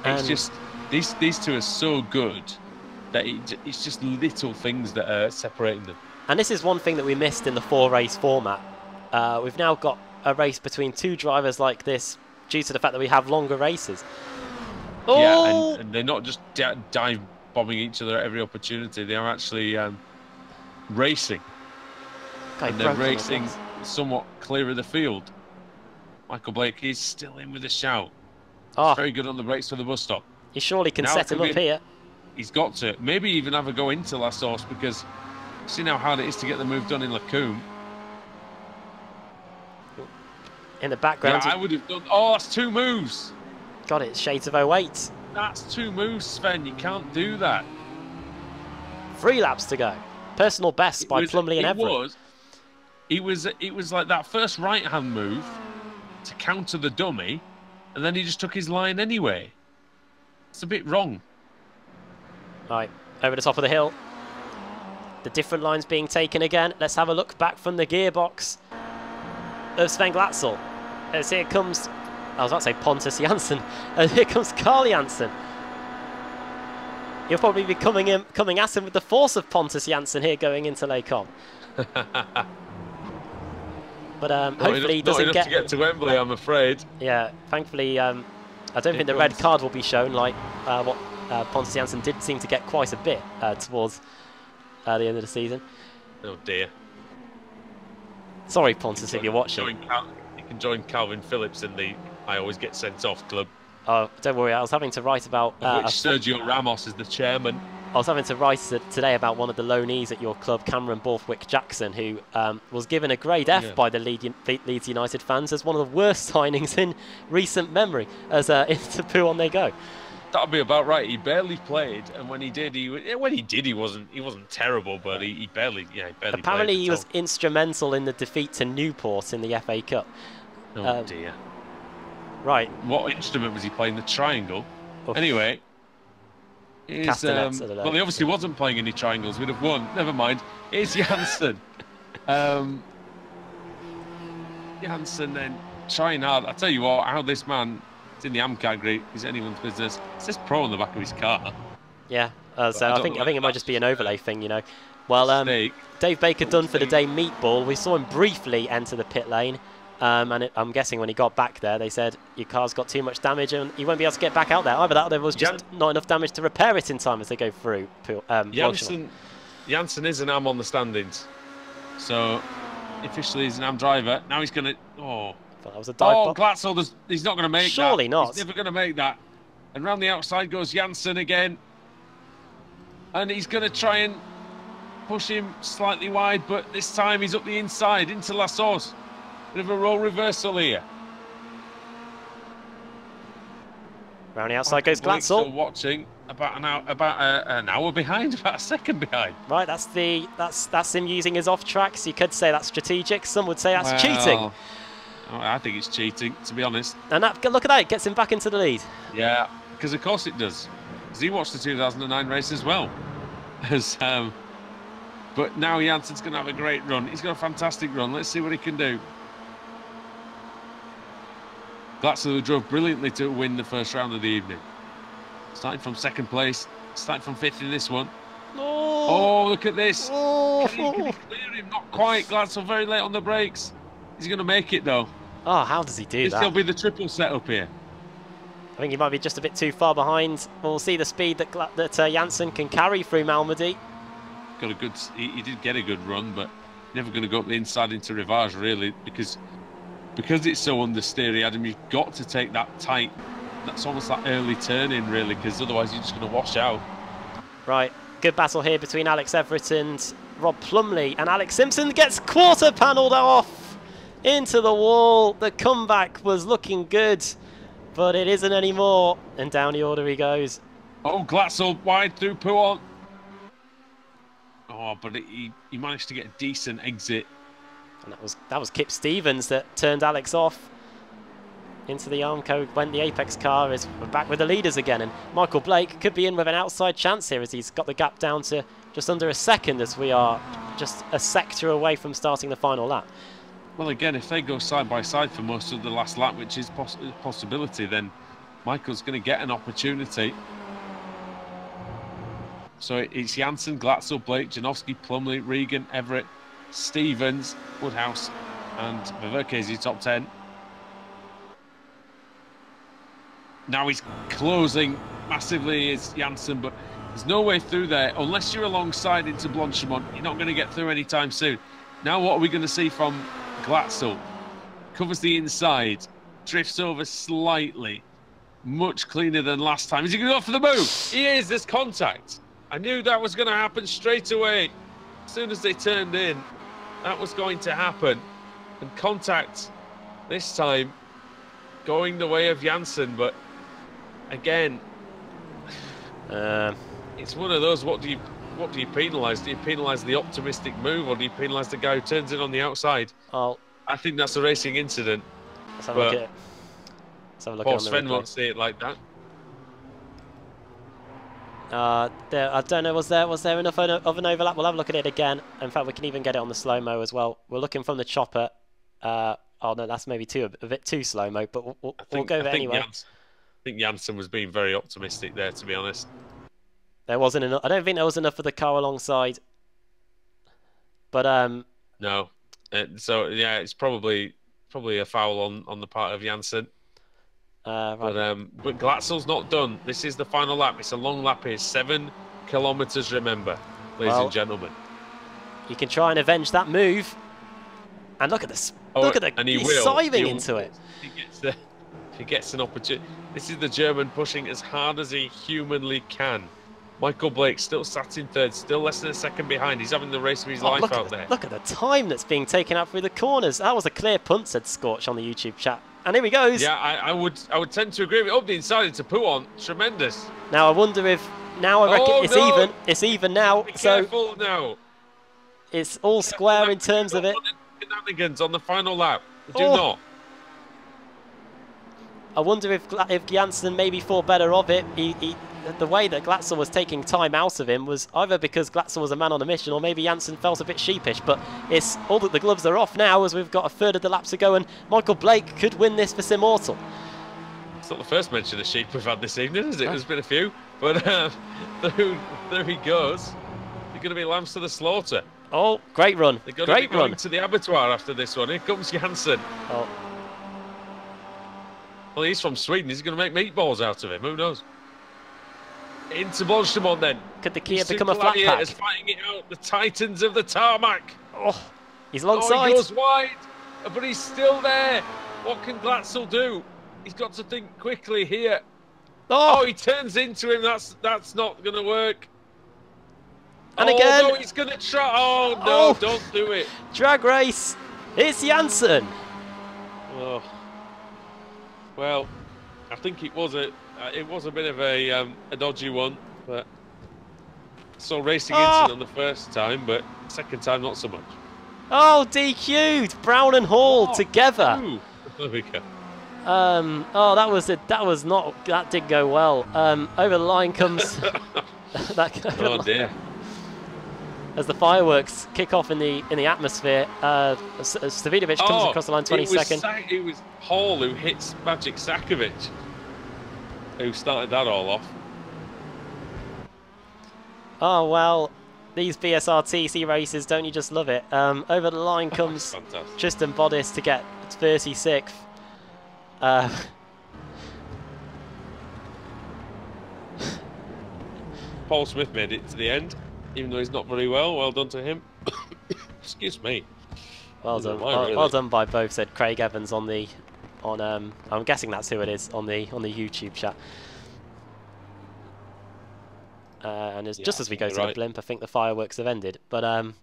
it's just these two are so good that it's just little things that are separating them. And this is one thing that we missed in the 4-race format. We've now got a race between two drivers like this due to the fact that we have longer races. Oh! Yeah, and they're not just dive bombing each other at every opportunity. They are actually racing. And they're racing somewhat clear of the field. Michael Blake is still in with a shout. He's very good on the brakes for the bus stop. He surely can set him up here. He's got to. Maybe even have a go into La Source, because see how hard it is to get the move done in Lacombe. In the background. Yeah, I would have done. Oh, that's 2 moves. Got it. Shades of 08. That's 2 moves, Sven. You can't do that. 3 laps to go. Personal best by Plumley and Everett. It was like that first right-hand move to counter the dummy, and then he just took his line anyway. It's a bit wrong. Right, over the top of the hill. The different lines being taken again. Let's have a look back from the gearbox of Sven Glatzel. As here comes, I was about to say Pontus Janssen. As here comes Carl Janssen. He'll probably be coming at him with the force of Pontus Janssen here going into Les Combes. But hopefully he doesn't get to get to Wembley, I'm afraid. Yeah, thankfully, I don't think the red card will be shown like what Pontus Janssen did seem to get quite a bit towards the end of the season. Oh dear. Sorry, Pontus, if you're watching. You can join Calvin Phillips in the I Always Get Sent Off club. Oh, don't worry, I was having to write about... which Sergio Ramos is the chairman. I was having to write today about one of the loanees at your club, Cameron Borthwick-Jackson, who was given a grade F by the Leeds United fans as one of the worst signings in recent memory, as into Pouhon they go. That'll be about right. He barely played, and when he did, he wasn't terrible, but he barely played. Apparently, he was instrumental in the defeat to Newport in the FA Cup. Oh dear. Right. What instrument was he playing? The triangle. Oof. Anyway. Castanets, well, he obviously wasn't playing any triangles. We'd have won. Never mind. It's Janssen. Janssen then trying hard. I tell you what, how this man is in the AMCAR group is anyone's business. It says Pro on the back of his car. Yeah. So I think it might just be an overlay thing, you know. Well, Dave Baker done for the day meatball. We saw him briefly enter the pit lane. And I'm guessing when he got back there, they said your car's got too much damage and you won't be able to get back out there. Either that or there was just not enough damage to repair it in time as they go through. Janssen is an AM on the standings. So, officially he's an AM driver. Now he's going to... Oh, that was a dive Glatzel, he's not going to make that. Surely not. He's never going to make that. And round the outside goes Janssen again. And he's going to try and push him slightly wide, but this time he's up the inside into La Source. Bit of a role reversal here. Round the outside goes Glatzel. Still watching, about an hour behind, about a second behind. Right, that's him using his off tracks. You could say that's strategic. Some would say that's cheating. I think it's cheating, to be honest. And look at that, it gets him back into the lead. Yeah, because of course it does. Because he watched the 2009 race as well. But now Janssen's going to have a great run. He's got a fantastic run. Let's see what he can do. Glatzel drove brilliantly to win the first round of the evening. Starting from second place, starting from fifth in this one. Oh, look at this. Can he clear him? Not quite. Glatzel very late on the brakes. He's going to make it, though. Oh, how does he do that? This will be the triple setup here. I think he might be just a bit too far behind. We'll see the speed that Janssen can carry through Malmedy. Got a good. He did get a good run, but never going to go up the inside into Rivage, really, because it's so understeery, Adam, you've got to take that tight, that's almost that early turn in, really, because otherwise you're just going to wash out. Right, good battle here between Alex Everett and Rob Plumley, and Alex Simpson gets quarter panelled off into the wall. The comeback was looking good, but it isn't anymore, and down the order he goes. Oh, Glatzel wide through Pouhon. Oh, but he managed to get a decent exit. And that was Kip Stevens that turned Alex off. into the Armco went the Apex car. Is we're back with the leaders again, and Michael Blake could be in with an outside chance here as he's got the gap down to just under a second as we are just a sector away from starting the final lap. Well, again, if they go side by side for most of the last lap, which is a possibility, then Michael's going to get an opportunity. So it's Janssen, Glatzel, Blake, Janowski, Plumley, Regan, Everett, Stevens, Woodhouse, and Viverkesi top 10. Now he's closing massively, is Janssen, but there's no way through there. Unless you're alongside into Blanchimont, you're not going to get through anytime soon. Now what are we going to see from Glatzel? Covers the inside, drifts over slightly, much cleaner than last time. Is he going to go for the move? He is, there's contact. I knew that was going to happen straight away. As soon as they turned in, that was going to happen. And contact this time going the way of Janssen, but again, it's one of those. What do you penalise? Do you penalise the optimistic move, or do you penalise the guy who turns in on the outside? I think that's a racing incident. Let's have a look at it. Let's have a look at it. Sven won't see it like that. I don't know. Was there enough of an overlap? We'll have a look at it again. In fact, we can even get it on the slow mo as well. We're looking from the chopper. Oh no, that's maybe a bit too slow mo, but we'll go with it anyway. I think Janssen was being very optimistic there, to be honest. There wasn't enough. I don't think there was enough for the car alongside. But no. So yeah, it's probably a foul on the part of Janssen. Right. But Glatzel's not done. This is the final lap. It's a long lap here. 7 kilometres, remember, ladies and gentlemen. You can try and avenge that move. And look at this. Look at the. And he's siving into it. He gets an opportunity. This is the German pushing as hard as he humanly can. Michael Blake still sat in third, still less than a second behind. He's having the race of his life out there. Look at the time that's being taken out through the corners. That was a clear punt, said Scorch on the YouTube chat. And here he goes. Yeah, I would tend to agree with it. Up the inside to put on. Tremendous. Now I wonder if I reckon it's even. It's even now. Be careful now. It's all square in terms of it. Shenanigans on the final lap. Do not. I wonder if Janssen maybe thought better of it. The way that Glatzel was taking time out of him was either because Glatzel was a man on a mission, or maybe Janssen felt a bit sheepish. But it's all that the gloves are off now, as we've got a third of the lap to go, and Michael Blake could win this for Simmortal. It's not the first mention of sheep we've had this evening, is it? There's been a few, but there he goes. They're going to be lambs to the slaughter. Oh, great run! They're going to be going to the abattoir after this one. Here comes Janssen. Oh. Well, he's from Sweden. He's going to make meatballs out of him. Who knows? Into Blanchimont then. Could the Kia become a flat pack? Is fighting it out. The Titans of the tarmac. Oh, he's alongside. Oh, he goes wide, but he's still there. What can Glatzel do? He's got to think quickly here. Oh, he turns into him. That's not going to work. And again. No, he's going to try. Oh, no, don't do it. Drag race. It's Janssen. Oh. Well, I think it was a bit of a dodgy one, but saw racing incident on the first time, but second time not so much. Oh, DQ'd! Brown and Hall together. Ooh. There we go. That did go well. Over the line comes Oh dear. As the fireworks kick off in the atmosphere, Savidovic comes across the line 22nd. It was Hall who hits Magic Sakovic, who started that all off. Oh well, these BSRTC races, don't you just love it? Over the line comes Tristan Bodis to get 36th. Paul Smith made it to the end, even though he's not very well. Well done to him. Excuse me. Well done. Well done by both, said Craig Evans on I'm guessing that's who it is on the YouTube chat. And just as we go to the blimp, I think the fireworks have ended. But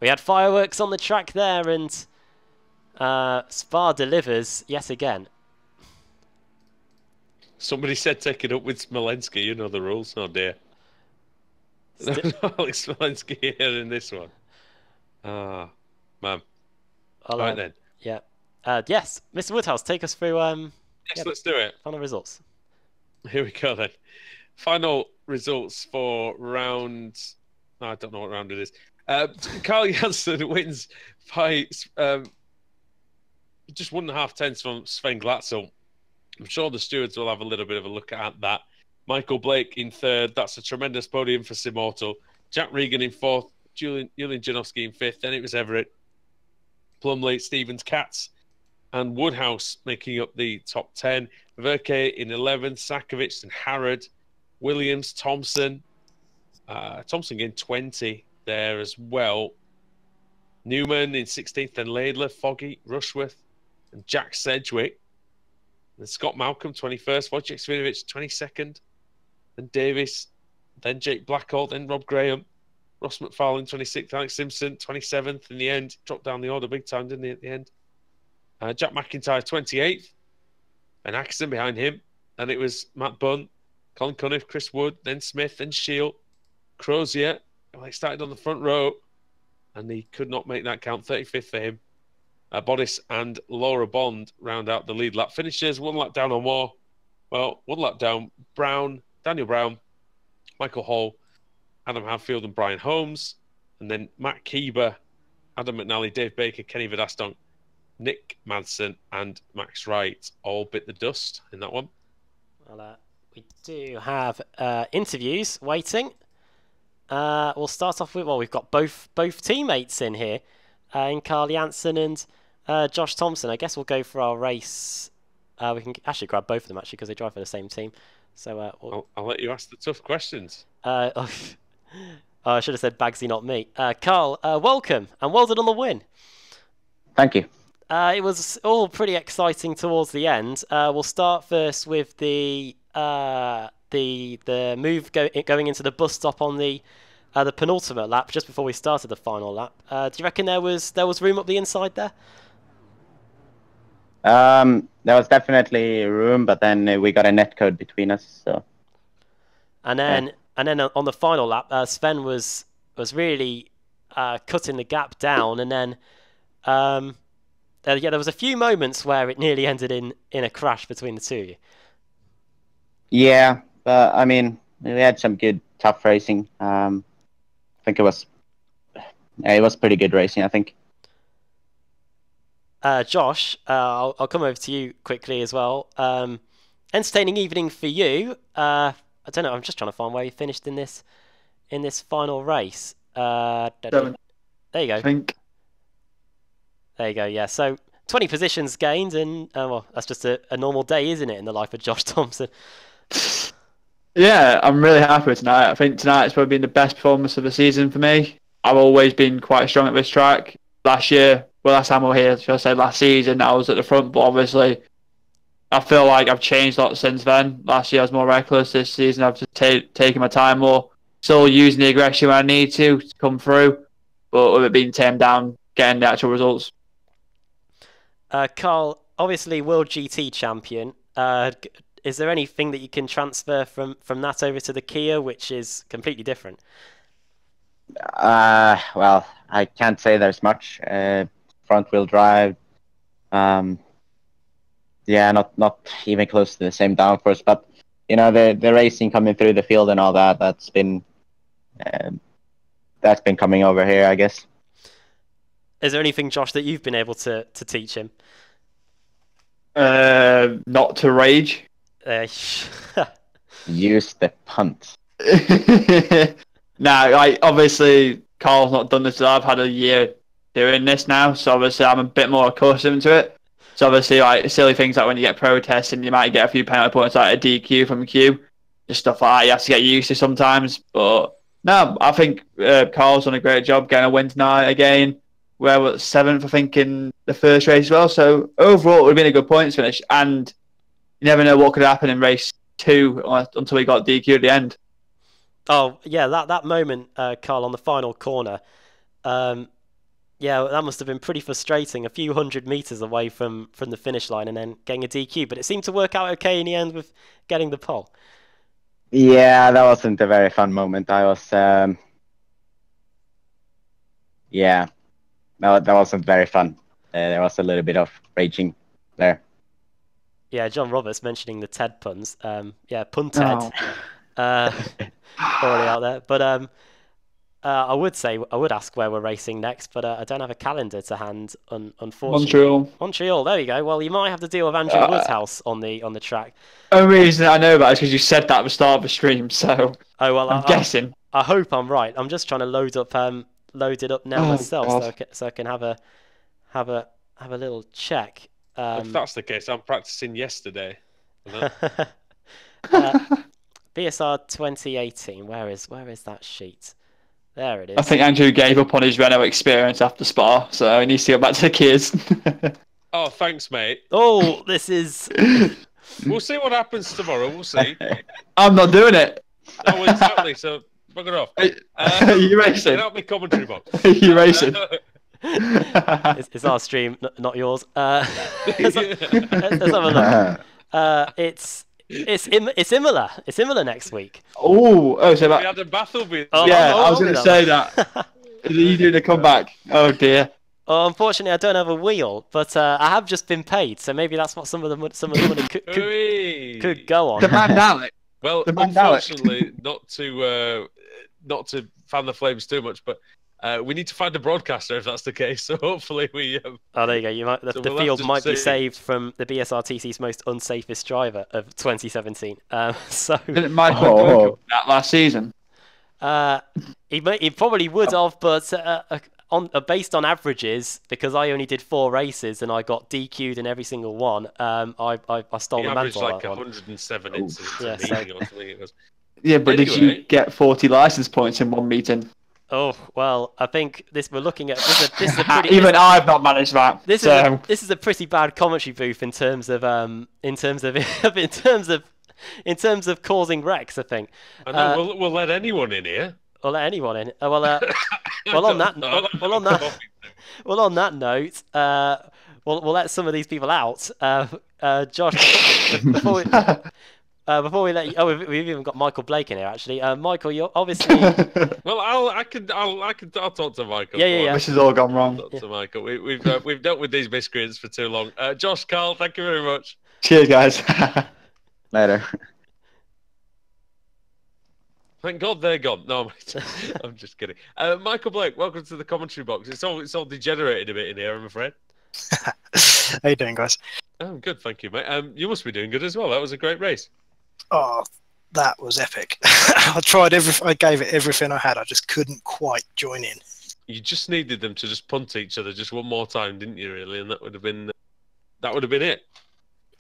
we had fireworks on the track there, and Spa delivers yet again. Somebody said take it up with Smolensky. You know the rules. Oh dear. Alex Smolensky here in this one. Ah, man. Right then. Yeah. Yes, Mr. Woodhouse, take us through Yes, let's do it. final results. Here we go then. Final results for round. I don't know what round it is. Carl Janssen wins by just 1.5 tenths from Sven Glatzel. I'm sure the stewards will have a little bit of a look at that. Michael Blake in third. That's a tremendous podium for Simortal. Jack Regan in fourth. Julian Janowski in fifth. Then it was Everett, Plumley, Stevens, Katz, and Woodhouse making up the top 10. Verke in 11th. Sakovic and Harrod. Williams, Thompson. Thompson in 20 there as well. Newman in 16th. Then Laidler, Foggy, Rushworth, and Jack Sedgwick. Then Scott Malcolm, 21st. Wojciech Svinovic, 22nd. Then Davis. Then Jake Blackall. Then Rob Graham. Ross McFarlane, 26th. Alex Simpson, 27th. In the end, dropped down the order big time, didn't he, at the end? Jack McIntyre, 28th. And Atkinson behind him. And it was Matt Bunn, Colin Cunniff, Chris Wood, then Smith, then Shield. Crozier, he started on the front row. And he could not make that count. 35th for him. Bodis and Laura Bond round out the lead lap. Finishers, 1 lap down or more. Well, 1 lap down. Brown, Daniel Brown, Michael Hall, Adam Hadfield and Brian Holmes. And then Matt Keeber, Adam McNally, Dave Baker, Kenny Vidaston, Nick Madsen and Max Wright all bit the dust in that one. Well, we do have interviews waiting. We'll start off with, well, we've got both teammates in here, in Carl Janssen and Josh Thompson. I guess we'll go for our race. We can actually grab both of them actually because they drive for the same team. So I'll let you ask the tough questions. Oh, I should have said Bagsy, not me. Carl, welcome and well done on the win. Thank you. It was all pretty exciting towards the end. We'll start first with the move going into the bus stop on the penultimate lap, just before we started the final lap. Do you reckon there was room up the inside there? There was definitely room, but then we got a net code between us. So. And then on the final lap, Sven was really cutting the gap down, and then there was a few moments where it nearly ended in a crash between the two of you. Yeah, but I mean, we had some good, tough racing. I think it was pretty good racing, I think. Josh, I'll come over to you quickly as well. Entertaining evening for you. I don't know. I'm just trying to find where you finished in this final race. There you go. I think. There you go. Yeah. So 20 positions gained, and well, that's just a normal day, isn't it, in the life of Josh Thompson? Yeah, I'm really happy with tonight. I think tonight's probably been the best performance of the season for me. I've always been quite strong at this track. Last time we were here, should I say last season, I was at the front, but obviously I feel like I've changed a lot since then. Last year I was more reckless. This season I've just taken my time more. Still using the aggression when I need to come through, but with it being tamed down, getting the actual results. Carl, obviously World GT champion. Is there anything that you can transfer from that over to the Kia, which is completely different? Well, I can't say there's much. Front wheel drive. Yeah, not even close to the same downforce, but you know, the racing coming through the field and all that, that's been coming over here, I guess. Is there anything, Josh, that you've been able to teach him? Not to rage. Use the punt. Nah, like obviously Carl's not done this. I've had a year doing this now, so obviously I'm a bit more accustomed to it. So obviously, like silly things like when you get protests and you might get a few penalty points, like a DQ from Q, just stuff like that. You have to get used to sometimes. But no, I think Carl's done a great job getting a win tonight again. We're 7th, I think, in the first race as well. So overall, it would have been a good points finish. And you never know what could happen in race 2 until we got DQ at the end. Oh yeah, that moment, Carl, on the final corner. Yeah, that must have been pretty frustrating. A few 100 meters away from the finish line, and then getting a DQ. But it seemed to work out okay in the end with getting the pole. Yeah, that wasn't a very fun moment. I was, yeah, that wasn't very fun. there was a little bit of raging there. Yeah, John Roberts mentioning the Ted puns. Yeah, pun Ted. Already out there. But I would ask where we're racing next, but I don't have a calendar to hand, unfortunately. Montreal, there you go. Well, you might have to deal with Andrew Woodhouse on the track. Only reason I know about it is because you said that at the start of the stream, so I'm guessing. I hope I'm right. I'm just trying to load it up now myself, so I can have a little check. If that's the case, I'm practicing yesterday. BSR 2018. Where is that sheet? There it is. I think Andrew gave up on his Renault experience after Spa, so he needs to go back to the kids. Oh, thanks, mate. Oh, this is. We'll see what happens tomorrow. We'll see. I'm not doing it. Oh, exactly. So, bugger off. Are you racing? Get out my commentary box. Are you racing? It's our stream, not yours. Let's have a look. It's similar. It's similar next week. So we had a battle with. I was going to say that. Are you doing a comeback? Oh dear. Oh, unfortunately, I don't have a wheel, but I have just been paid, so maybe that's what some of the money could go on. Demand Alec. Well, unfortunately, not to fan the flames too much, but we need to find a broadcaster if that's the case. So hopefully we. Oh, there you go. You might the field might be saved from the BSRTC's most unsafest driver of 2017. Didn't Michael that last season? He probably would have, but based on averages, because I only did 4 races and I got DQ'd in every single one. I stole the mantle. Like 107 incidents or something it was. Yeah, but did you get 40 license points in one meeting? Oh well, I think we're looking at this is a pretty. Even I've not managed that. This is a pretty bad commentary booth in terms of causing wrecks. I think. I know, we'll let anyone in here. We'll let anyone in. On that note, we'll let some of these people out. Josh, before we let you, we've even got Michael Blake in here actually. Michael, you're obviously. Well, I'll talk to Michael. Yeah. This has all gone wrong. Talk to Michael. We've dealt with these miscreants for too long. Josh, Carl, thank you very much. Cheers, guys. Later. Thank God they're gone. No, I'm just kidding. Michael Blake, welcome to the commentary box. It's all degenerated a bit in here, I'm afraid. How you doing, guys? Oh, good, thank you, mate. You must be doing good as well. That was a great race. Oh, that was epic. I gave it everything I had. I just couldn't quite join in. You just needed them to just punt each other just one more time, didn't you? Really, and that would have been it.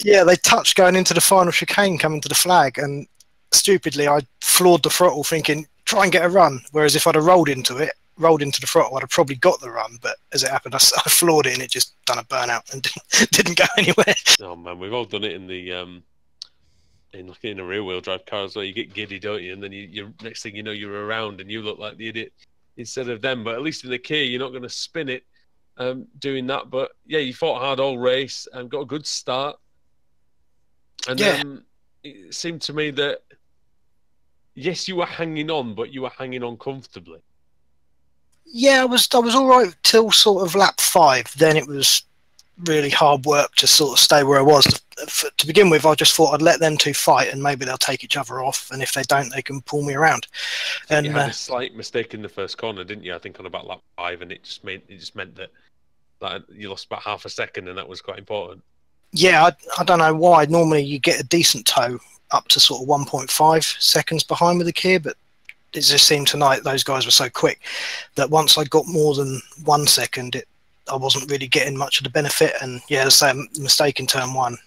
Yeah, they touched going into the final chicane, coming to the flag, and stupidly I floored the throttle, thinking try and get a run. Whereas if I'd have rolled into the throttle, I'd have probably got the run. But as it happened, I floored it and it just done a burnout and didn't go anywhere. Oh man, we've all done it in the in a rear-wheel drive car as well. You get giddy, don't you? And then you next thing you know, you're around and you look like the idiot instead of them. But at least in the Kia, you're not going to spin it doing that. But yeah, you fought hard all race and got a good start. And it seemed to me that yes, you were hanging on, but you were hanging on comfortably. Yeah, I was all right till sort of lap 5. Then it was really hard work to sort of stay where I was. To begin with, I just thought I'd let them two fight, and maybe they'll take each other off. And if they don't, they can pull me around. And you had a slight mistake in the first corner, didn't you? I think on about lap 5, and it just meant that you lost about half a second, and that was quite important. Yeah, I don't know why. Normally, you get a decent tow up to sort of 1.5 seconds behind with the Kia, but it just seemed tonight those guys were so quick that once I got more than 1 second, I wasn't really getting much of the benefit. And yeah, as I say, a mistake in turn 1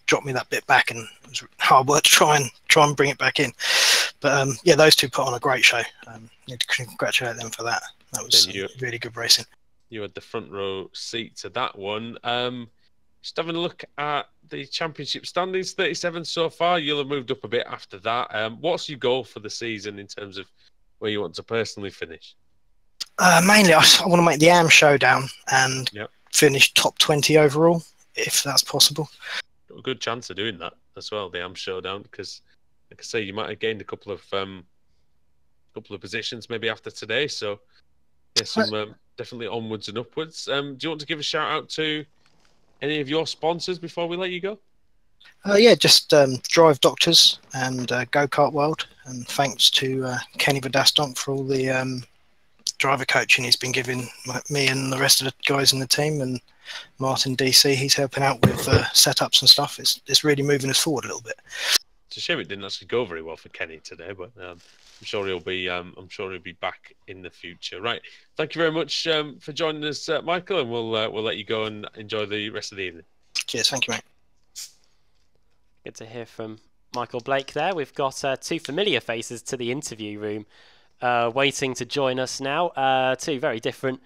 dropped me that bit back, and it was hard work to try and bring it back in. But yeah, those two put on a great show. Need to congratulate them for that. That was really good racing. You had the front row seat to that one. Just having a look at the championship standings, 37 so far. You'll have moved up a bit after that. What's your goal for the season in terms of where you want to personally finish? Mainly, I want to make the AM showdown and finish top 20 overall, if that's possible. Got a good chance of doing that as well, the AM showdown, because, like I say, you might have gained a couple of positions maybe after today. So, yeah, some definitely onwards and upwards. Do you want to give a shout out to any of your sponsors before we let you go? Yeah, just Drive Doctors and Go Kart World, and thanks to Kenny Vadastonk for all the driver coaching he's been giving me and the rest of the guys in the team, and Martin DC, he's helping out with setups and stuff. It's really moving us forward a little bit. It's a shame it didn't actually go very well for Kenny today, but I'm sure he'll be back in the future. Right, thank you very much for joining us, Michael, and we'll let you go and enjoy the rest of the evening. Cheers, thank you, mate. Good to hear from Michael Blake there. We've got two familiar faces to the interview room waiting to join us now. Two very different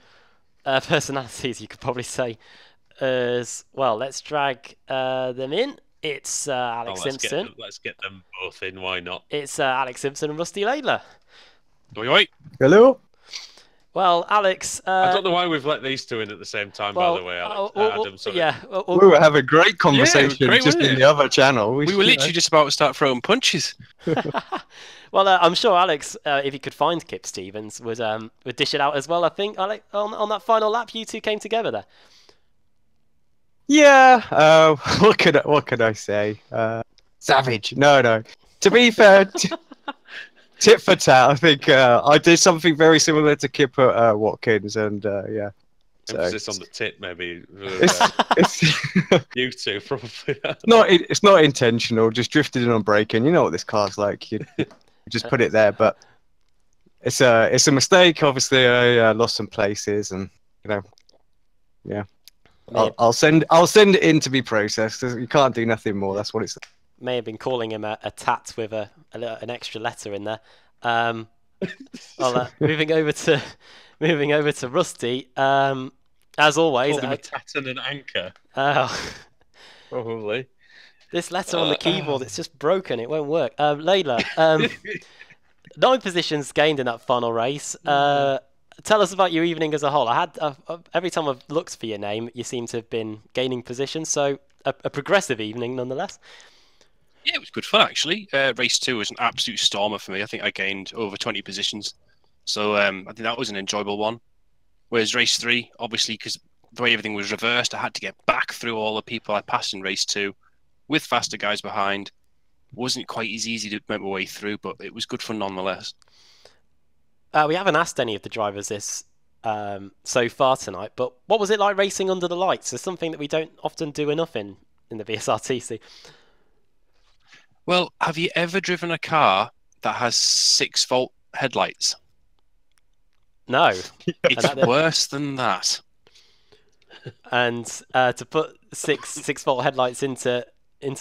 personalities, you could probably say as well. Let's drag them in. It's Alex Simpson. Let's get them both in, why not? It's Alex Simpson and Rusty Laidler. Oi. Hello. Well, Alex... I don't know why we've let these two in at the same time, by the way, Alex. Adam, sorry. Yeah. We were having a great conversation great, just in the other channel. We were literally just about to start throwing punches. Well, I'm sure Alex, if he could find Kip Stevens, would dish it out as well. I think, Alex, on that final lap, you two came together there. Yeah. What could I say? Savage. No. To be fair, tit for tat. I think I did something very similar to Kip at Watkins, and yeah. So emphasis on the tit, maybe. It's You two, probably. it's not intentional. Just drifted in on braking. You know what this car's like. You just put it there, but it's a mistake. Obviously, I lost some places, and yeah. I'll send it in to be processed. You can't do nothing more. That's what it's. May have been calling him a tat with an extra letter in there. Moving over to Rusty. As always, a tat and an anchor. Probably. This letter on the keyboard, it's just broken. It won't work. Layla, 9 positions gained in that final race. Tell us about your evening as a whole. I had every time I've looked for your name, you seem to have been gaining positions. So a progressive evening, nonetheless. Yeah, it was good fun actually. Race 2 was an absolute stormer for me. I think I gained over 20 positions, so I think that was an enjoyable one. Whereas race 3, obviously, because the way everything was reversed, I had to get back through all the people I passed in race 2 with faster guys behind. Wasn't quite as easy to make my way through, but it was good fun nonetheless. We haven't asked any of the drivers this so far tonight, but what was it like racing under the lights? It's something that we don't often do enough in the BSRTC. Well, have you ever driven a car that has 6-volt headlights? No. It's worse than that. And to put 6-volt headlights into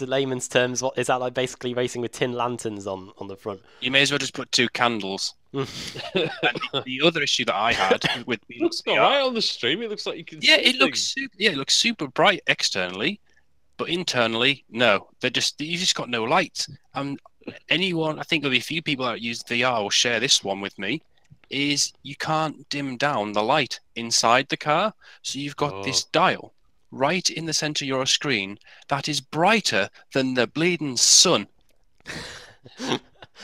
layman's terms, what is that like? Basically racing with tin lanterns on the front. You may as well just put 2 candles. And the other issue that I had with it looks all right on the stream. It looks like you can. Yeah, see it looks super bright externally, but internally, no. You just got no light. Anyone, I think there'll be a few people that use VR will share this one with me. Is you can't dim down the light inside the car, so you've got this dial right in the center of your screen that is brighter than the bleeding sun. So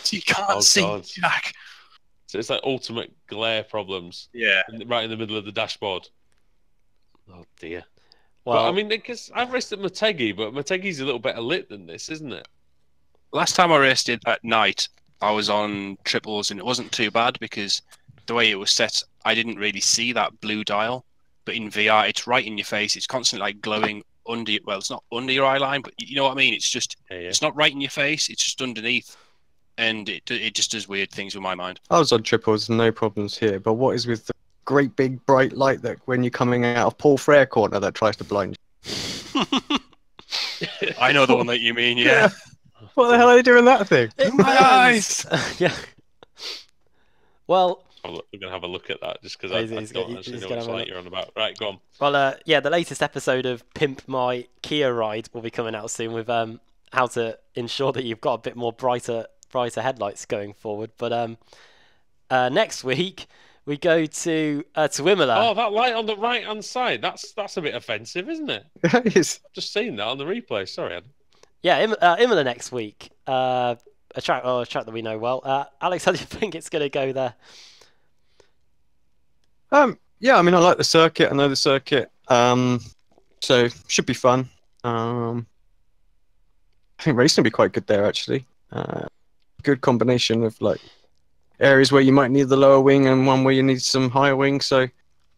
you can't see Jack. So it's like ultimate glare problems. Yeah. Right in the middle of the dashboard. Oh dear. Well, but, I mean, because I've raced at Motegi, but Motegi's a little better lit than this, isn't it? Last time I raced it at night, I was on triples, and it wasn't too bad because the way it was set, I didn't really see that blue dial. But in VR, it's right in your face. It's constantly like glowing under. Well, it's not under your eye line, but you know what I mean. It's just It's not right in your face. It's just underneath, and it just does weird things with my mind. I was on triples, no problems here. But what is with the great big bright light that when you're coming out of Paul Frere corner that tries to blind you? I know the one that you mean. Yeah. What the hell are they doing that thing? My eyes. Yeah. Well, We're going to have a look at that just because I don't actually know what light you're on about. Right, go on. Well, yeah, the latest episode of Pimp My Kia Ride will be coming out soon with how to ensure that you've got a bit more brighter headlights going forward. But next week we go to Imola. Oh, that light on the right-hand side, that's a bit offensive, isn't it? It is. I've just seen that on the replay. Sorry, Adam. Yeah, Imola next week. A track that we know well. Alex, how do you think it's going to go there? Yeah, I mean, I like the circuit. I know the circuit. So should be fun. I think racing will be quite good there, actually. Good combination of like areas where you might need the lower wing and one where you need some higher wing. So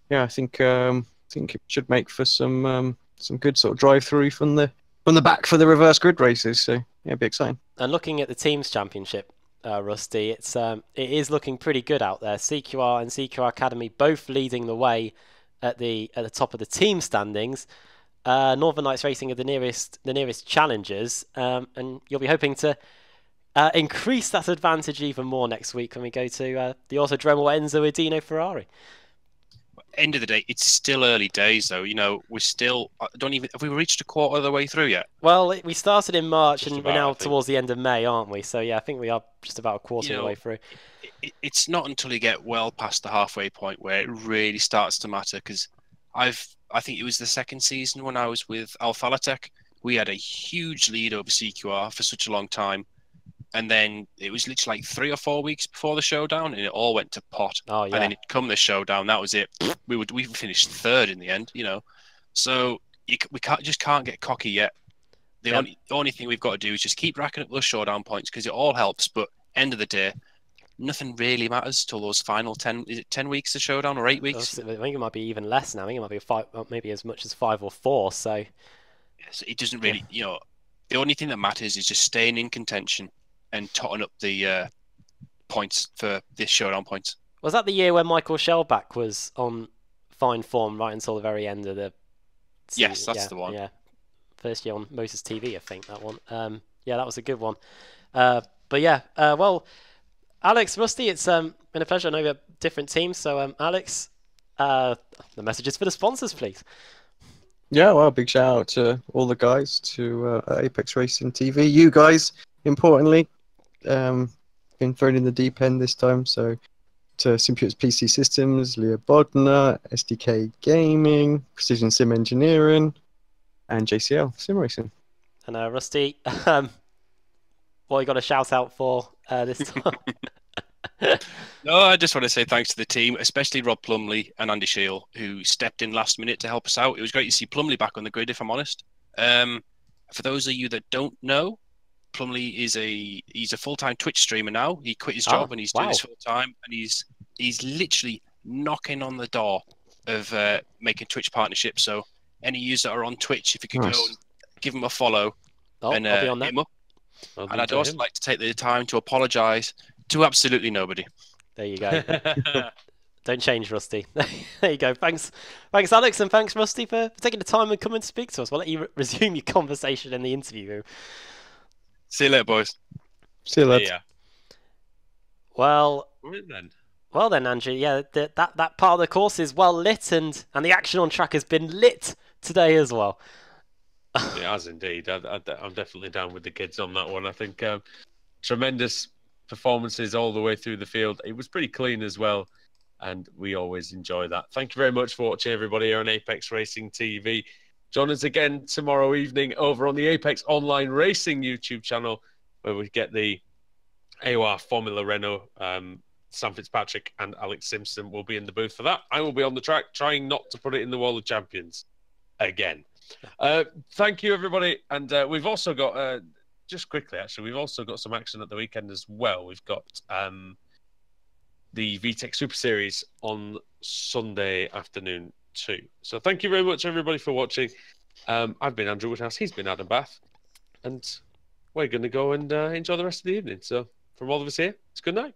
yeah, I think it should make for some good sort of drive through from the back for the reverse grid races. So yeah, it'd be exciting. And looking at the teams championship, Rusty, it is looking pretty good out there. CQR and CQR Academy both leading the way at the top of the team standings. Northern Lights Racing are the nearest challengers, and you'll be hoping to increase that advantage even more next week when we go to the Autodromo Enzo Edino Ferrari. End of the day, it's still early days, though. You know, we're still have we reached a quarter of the way through yet? Well, we started in March, Just and about, we're now I think. towards the end of May, aren't we? So yeah, I think we are just about a quarter of the way through. It's not until you get well past the halfway point where it really starts to matter. Because I think it was the second season when I was with Alphalatech, we had a huge lead over CQR for such a long time. And then it was literally like 3 or 4 weeks before the showdown, and it all went to pot. Oh yeah. And then it come the showdown, that was it. We finished third in the end, you know. So we can't get cocky yet. The only thing we've got to do is just keep racking up those showdown points because it all helps. But end of the day, nothing really matters till those final 10. Is it 10 weeks of showdown or 8 weeks? I think it might be even less now. I think it might be 5, maybe as much as 5 or 4. So yes, it doesn't really. You know, the only thing that matters is just staying in contention and totting up the points for this showdown points. Was that the year when Michael Shellback was on fine form right until the very end of the season? Yes, that's the one. Yeah, first year on Motors TV, I think that one. Yeah, that was a good one. But yeah, well, Alex, Rusty, it's been a pleasure. I know we have different teams, so Alex, the messages for the sponsors, please. Yeah, well, big shout out to all the guys, to Apex Racing TV. You guys, importantly, been thrown in the deep end this time. So to Simputer's PC Systems, Leo Bodner, SDK Gaming, Precision Sim Engineering, and JCL Sim Racing. And Rusty, what you got a shout out for this time? No, I just want to say thanks to the team, especially Rob Plumley and Andy Shield, who stepped in last minute to help us out. It was great to see Plumley back on the grid, if I'm honest. For those of you that don't know, Plumley is he's a full-time Twitch streamer now. He quit his job and he's doing this full-time, and he's literally knocking on the door of making Twitch partnerships. So any users that are on Twitch, if you could go and give him a follow and I'll be on hit that. him up. And I'd also like to take the time to apologise to absolutely nobody. There you go. Don't change, Rusty. There you go. Thanks, Alex, and thanks, Rusty, for taking the time and coming to speak to us. We'll let you resume your conversation in the interview room. See you later, boys. See you later. Yeah. Well then, Andrew. Yeah, that part of the course is well lit, and the action on track has been lit today as well. It has indeed. I'm definitely down with the kids on that one. I think tremendous performances all the way through the field. It was pretty clean as well, and we always enjoy that. Thank you very much for watching, everybody, here on Apex Racing TV. Join us again tomorrow evening over on the Apex Online Racing YouTube channel, where we get the AOR Formula Renault. Sam Fitzpatrick and Alex Simpson will be in the booth for that. I will be on the track trying not to put it in the Wall of Champions again. Thank you, everybody. And we've also got, just quickly, actually, we've also got some action at the weekend as well. We've got the VTEC Super Series on Sunday afternoon too. So thank you very much, everybody, for watching. I've been Andrew Woodhouse. He's been Adam Bath. And we're going to go and enjoy the rest of the evening. So from all of us here, it's good night.